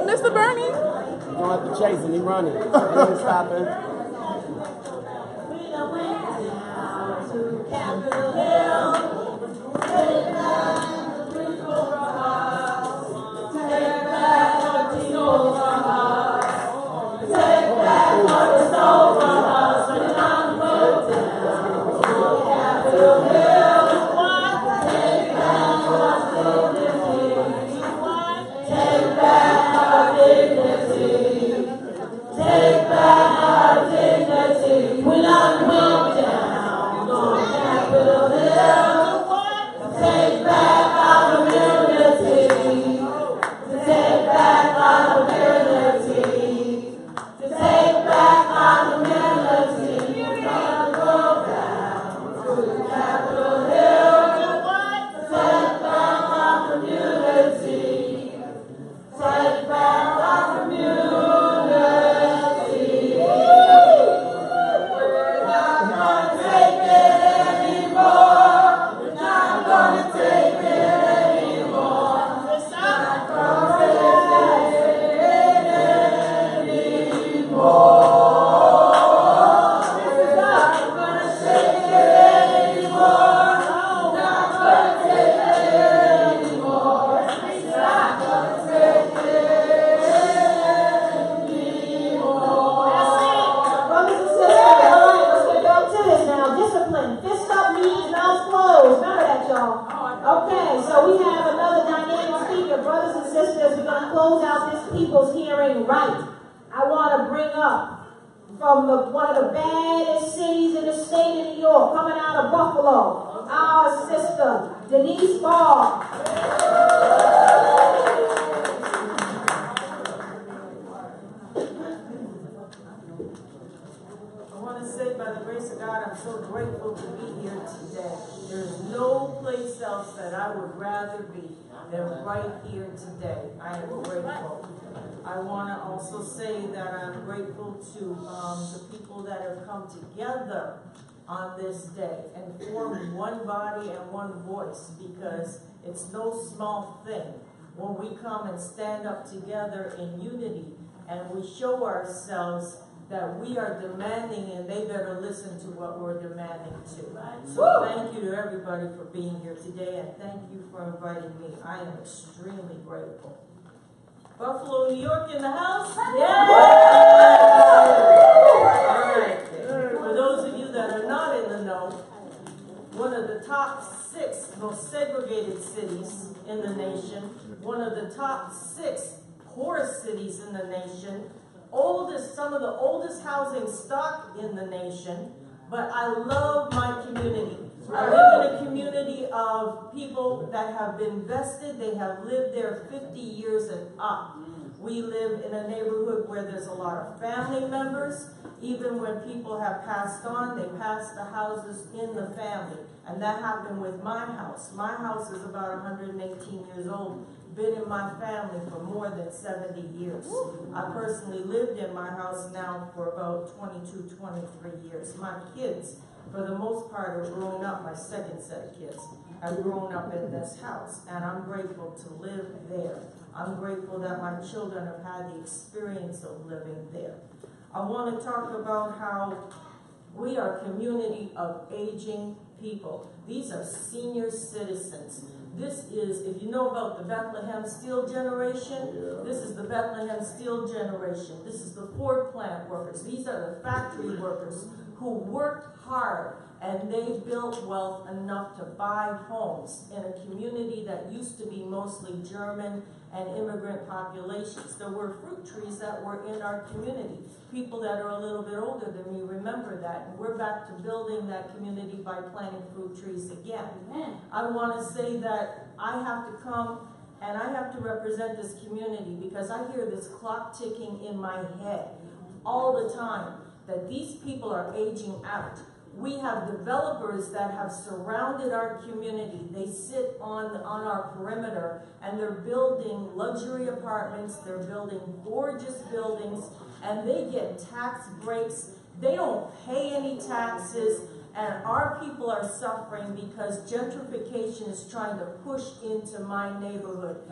Mr. Bernie. You don't have to chase him, he's running. He's stopping. Take back our close out this people's hearing right, I want to bring up from one of the baddest cities in the state of New York, coming out of Buffalo, our sister, Denise Ball. I want to say, by the grace of God, I'm so grateful to be here today. There's no place else that I would rather be than right here today. I am grateful. I want to also say that I'm grateful to the people that have come together on this day and form one body and one voice, because it's no small thing when we come and stand up together in unity and we show ourselves that we are demanding, and they better listen to what we're demanding too. So thank you to everybody for being here today, and thank you for inviting me. I am extremely grateful. Buffalo, New York in the house? Yeah! All right. For those of you that are not in the know, one of the top 6 most segregated cities in the nation, one of the top 6 poorest cities in the nation, some of the oldest housing stock in the nation, but I love my community. I live in a community of people that have been vested. They have lived there 50 years and up. We live in a neighborhood where there's a lot of family members. Even when people have passed on, they pass the houses in the family. And that happened with my house. My house is about 118 years old. Been in my family for more than 70 years. I personally lived in my house now for about 22, 23 years. My kids, for the most part, have grown up. My second set of kids have grown up in this house, and I'm grateful to live there. I'm grateful that my children have had the experience of living there. I want to talk about how we are a community of aging people. These are senior citizens. This is, if you know about the Bethlehem Steel generation, this is the Bethlehem Steel generation. This is the Ford plant workers. These are the factory workers who worked hard, and they built wealth enough to buy homes in a community that used to be mostly German and immigrant populations. There were fruit trees that were in our community. People that are a little bit older than me remember that, and we're back to building that community by planting fruit trees again. I want to say that I have to come and I have to represent this community, because I hear this clock ticking in my head all the time, that these people are aging out. We have developers that have surrounded our community. They sit on our perimeter, and they're building luxury apartments, they're building gorgeous buildings, and they get tax breaks. They don't pay any taxes, and our people are suffering because gentrification is trying to push into my neighborhood.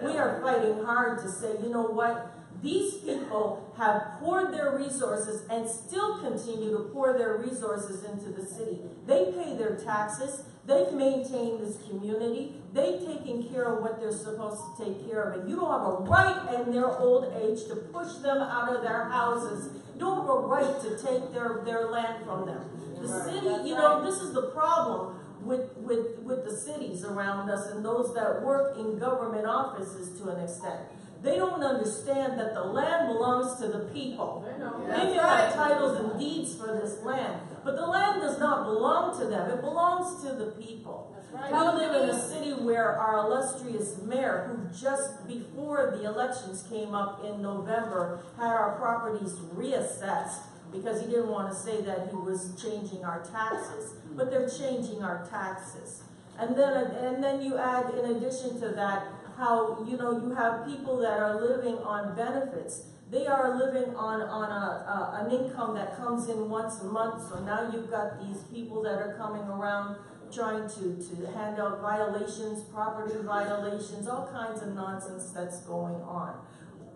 We are fighting hard to say, you know what? These people have poured their resources and still continue to pour their resources into the city. They pay their taxes. They've maintained this community. They've taken care of what they're supposed to take care of. And you don't have a right in their old age to push them out of their houses. You don't have a right to take their land from them. The city, you know, this is the problem with the cities around us and those that work in government offices to an extent. They don't understand that the land belongs to the people. They may have titles and deeds for this land, but the land does not belong to them. It belongs to the people. We live in a city where our illustrious mayor, who just before the elections came up in November, had our properties reassessed because he didn't want to say that he was changing our taxes, but they're changing our taxes. And then you add, in addition to that, how, you know, you have people that are living on benefits. They are living on an income that comes in once a month. So now you've got these people that are coming around trying to hand out violations, property violations, all kinds of nonsense that's going on.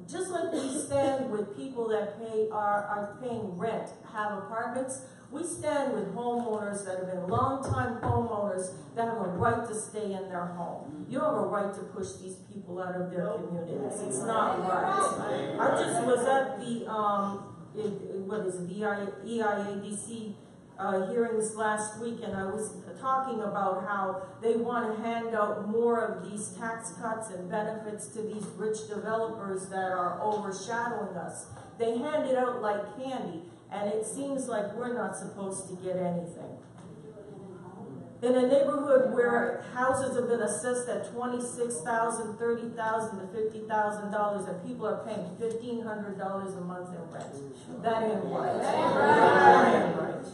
Just like we stand with people that are paying rent, have apartments, we stand with homeowners that have been long-time homeowners that have a right to stay in their home. You don't have a right to push these people out of their communities. It's not right. I just was at the, the EIADC hearings last week, and I was talking about how they want to hand out more of these tax cuts and benefits to these rich developers that are overshadowing us. They hand it out like candy, and it seems like we're not supposed to get anything. In a neighborhood where houses have been assessed at $26,000, $30,000 to $50,000, and people are paying $1,500 a month in rent, that ain't right. That ain't right.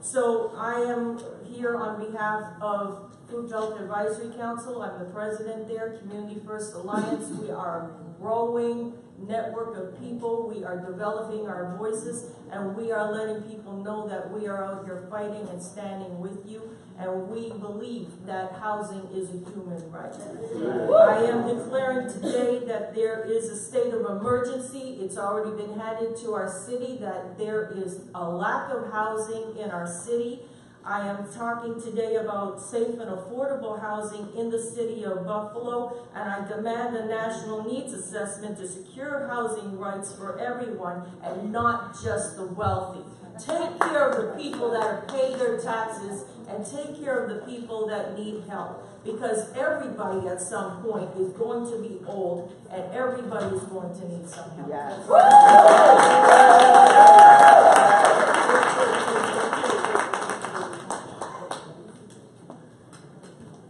So I am here on behalf of Food Belt Advisory Council. I'm the president there, Community First Alliance. We are a growing network of people. We are developing our voices, and we are letting people know that we are out here fighting and standing with you, and we believe that housing is a human right. I am declaring today that there is a state of emergency. It's already been handed to our city that there is a lack of housing in our city. I am talking today about safe and affordable housing in the city of Buffalo, and I demand a national needs assessment to secure housing rights for everyone and not just the wealthy. Take care of the people that have paid their taxes and take care of the people that need help, because everybody at some point is going to be old and everybody is going to need some help. Yes.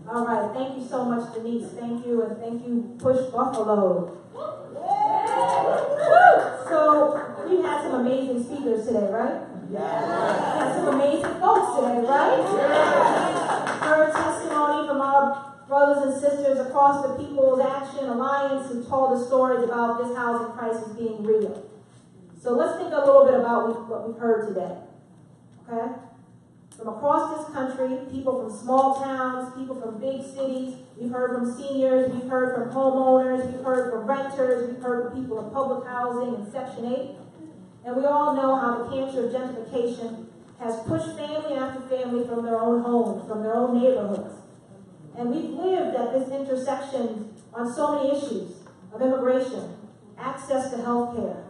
All right, thank you so much, Denise. Thank you, and thank you, Push Buffalo. So, we've had some amazing speakers today, right? We had some amazing folks today, right? Heard testimony from our brothers and sisters across the People's Action Alliance who told us stories about this housing crisis being real. So let's think a little bit about what we've heard today, okay? From across this country, people from small towns, people from big cities, we've heard from seniors, we've heard from homeowners, we've heard from renters, we've heard from people in public housing and Section 8. And we all know how the cancer of gentrification has pushed family after family from their own homes, from their own neighborhoods. And we've lived at this intersection on so many issues of immigration, access to health care,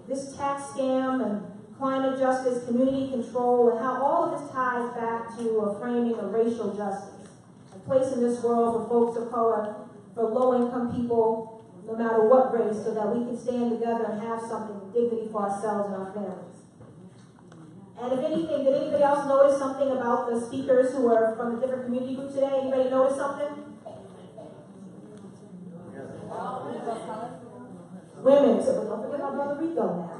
this tax scam and climate justice, community control, and how all of this ties back to a framing of racial justice, a place in this world for folks of color, for low-income people, no matter what race, so that we can stand together and have something with dignity for ourselves and our families. And if anything, did anybody else notice something about the speakers who are from the different community groups today? Anybody notice something? Women, so don't forget my brother Rico now.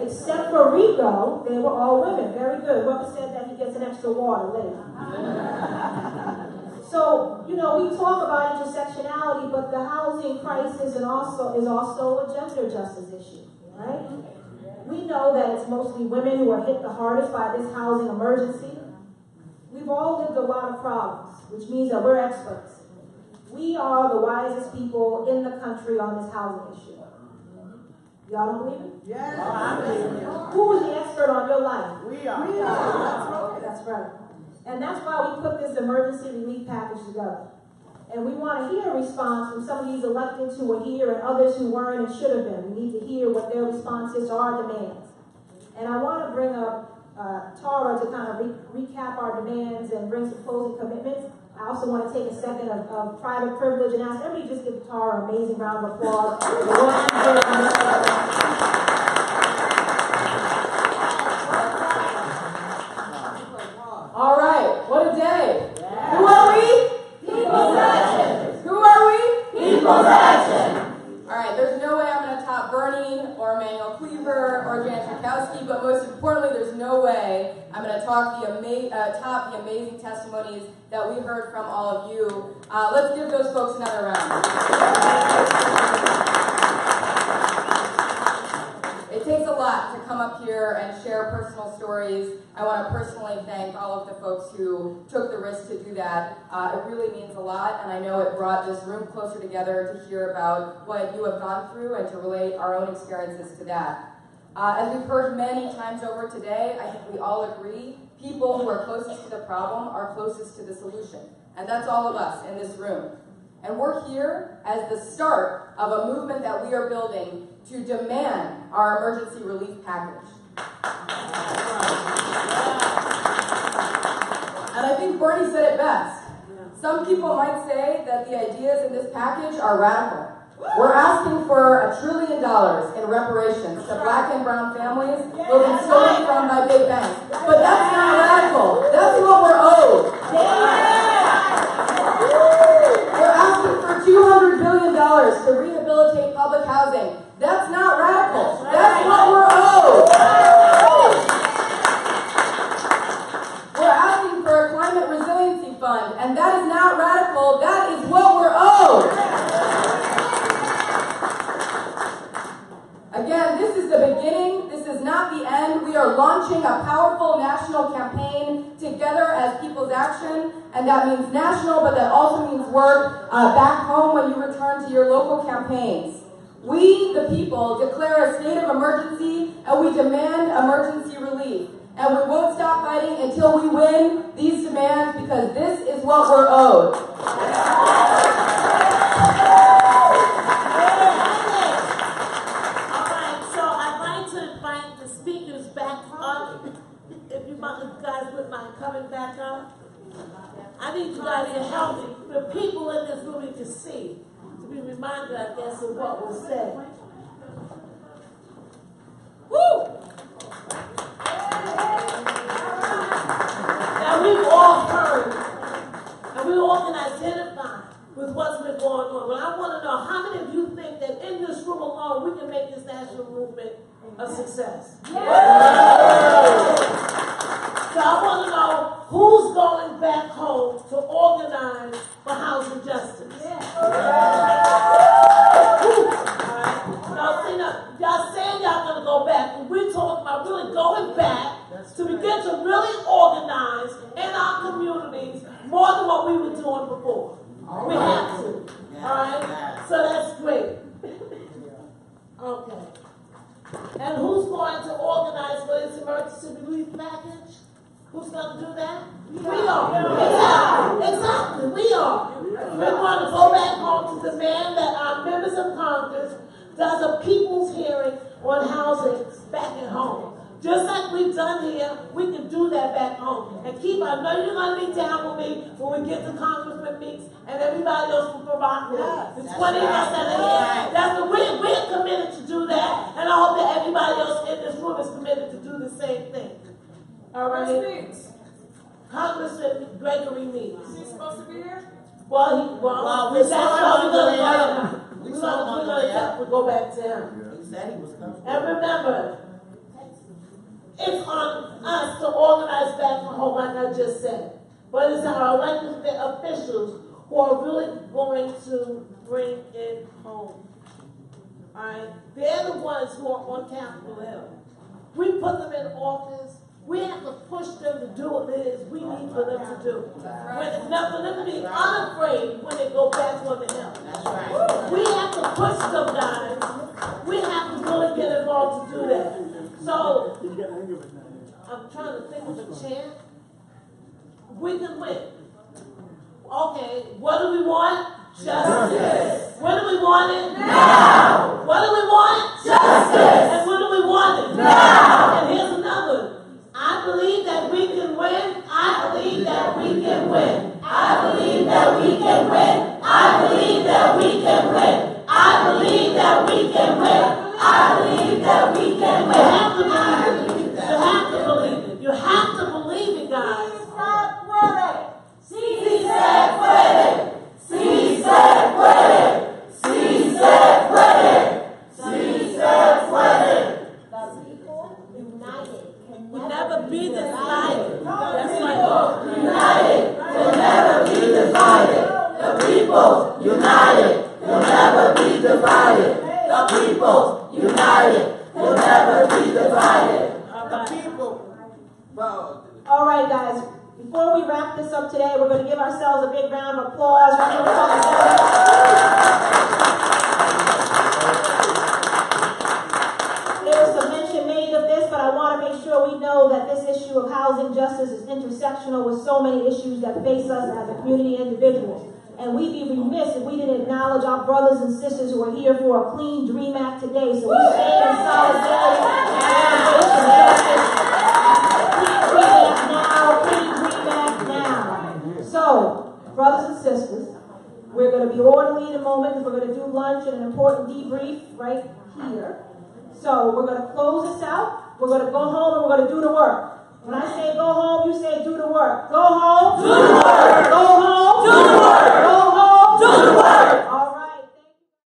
Except for Rico, they were all women. Very good. Whoever said that, he gets an extra water later. So, you know, we talk about intersectionality, but the housing crisis is also a gender justice issue, right? We know that it's mostly women who are hit the hardest by this housing emergency. We've all lived a lot of problems, which means that we're experts. We are the wisest people in the country on this housing issue. Y'all don't believe it? Yes. I believe it. Who was the expert on your life? We are. That's right. And that's why we put this emergency relief package together. And we want to hear a response from some of these electeds who were here and others who weren't and should have been. We need to hear what their response is to our demands. And I want to bring up Tara to kind of recap our demands and bring some closing commitments. I also want to take a second of private privilege and ask everybody just give Tara an amazing round of applause. All right, what a day. Yeah. Who are we? People's Action. Who are we? People's Action. All right, there's no way I'm going to top Bernie or Emmanuel Cleaver or Jan Schakowsky, but most importantly, there's no way I'm going to top the amazing testimonies that we heard from all of you. Let's give those folks another round. It takes a lot to come up here and share personal stories. I want to personally thank all of the folks who took the risk to do that. It really means a lot, and I know it brought this room closer together to hear about what you have gone through and to relate our own experiences to that. As we've heard many times over today, I think we all agree, people who are closest to the problem are closest to the solution. And that's all of us in this room. And we're here as the start of a movement that we are building to demand our emergency relief package. And I think Bernie said it best. Some people might say that the ideas in this package are radical. We're asking for $1 trillion in reparations to Black and brown families who have been stolen from by big banks. But that's not radical. That's what we're owed. We're asking for $200 billion to rehabilitate public housing. That's not radical. That's what we're owed. We're asking for a climate resiliency fund, and that is not radical. That is what we're owed. Again, this is the beginning. This is not the end. We are launching a powerful national campaign together as People's Action, and that means national, but that also means work back home when you return to your local campaigns. We, the people, declare a state of emergency, and we demand emergency relief. And we won't stop fighting until we win these demands, because this is what we're owed. Guys wouldn't mind coming back up. I need you guys to help me. The people in this room need to see, to be reminded, I guess, of what was said. Woo! Now we've all heard, and we all can identify with what's been going on. But I want to know, how many of you think that in this room alone we can make this national movement a success? Yeah. So I want to know who's going back home to organize for housing justice. Yeah. Now, y'all saying y'all going to go back, but we're talking about really going back to begin to really organize in our communities more than what we were doing before. We have to. All right? So that's great. Okay. And who's going to organize for this emergency relief package? Who's going to do that? We are. Exactly. We are. We're going to go back home to demand that our members of Congress does a people's hearing on housing back at home. Just like we've done here, we can do that back home. And keep, I know you're going to be down with me when we get to Congressman Meeks and everybody else from Barack. The 20 of us that are here. We're committed to do that. And I hope that everybody else in this room is committed to do the same thing. All right. Congressman Gregory Meeks. Is he supposed to be here? Well, that's how we're going to go. We'll go back to him. He said he was coming. And remember, it's on us to organize back from home, like I just said. But it's our elected officials who are really going to bring it home. All right? They're the ones who are on Capitol Hill. We put them in office. We have to push them to do what it is we need for them to do. Now, for them to be unafraid when they go back on the hill. That's right. We have to push them, guys. We have to really get involved to do that. So, I'm trying to think of a chant. We can win. Okay, what do we want? Justice. When do we want it? Now. What do we want? Justice. And when do we want it? Now. And here's another. I believe that we can win. I believe that we can win. I believe that we can win. I believe that we can win. I believe that we can win. I believe that we can win. You have to believe it. You have to believe it. You have to believe it, guys. Si se puede. Si se puede. Si se puede. Si se puede. We'll never be divided. That's my goal. United. We'll never be divided. The people united. We'll never be divided. The people united. We'll never be divided. The people. All right, guys. Before we wrap this up today, we're going to give ourselves a big round of applause. There was some mention made of this, but I want to make sure we know that this issue of housing justice is intersectional with so many issues that face us as a community and individuals. And we'd be remiss if we didn't acknowledge our brothers and sisters who are here for a Clean Dream Act today. So we stand in solidarity Clean Dream Act now. So, brothers and sisters, we're going to be orderly in a moment because we're going to do lunch and an important debrief right here. So we're going to close this out. We're going to go home and we're going to do the work. When I say go home, you say do the work. Go home. Do the work. Go home. Do the work. Go home. Do the work.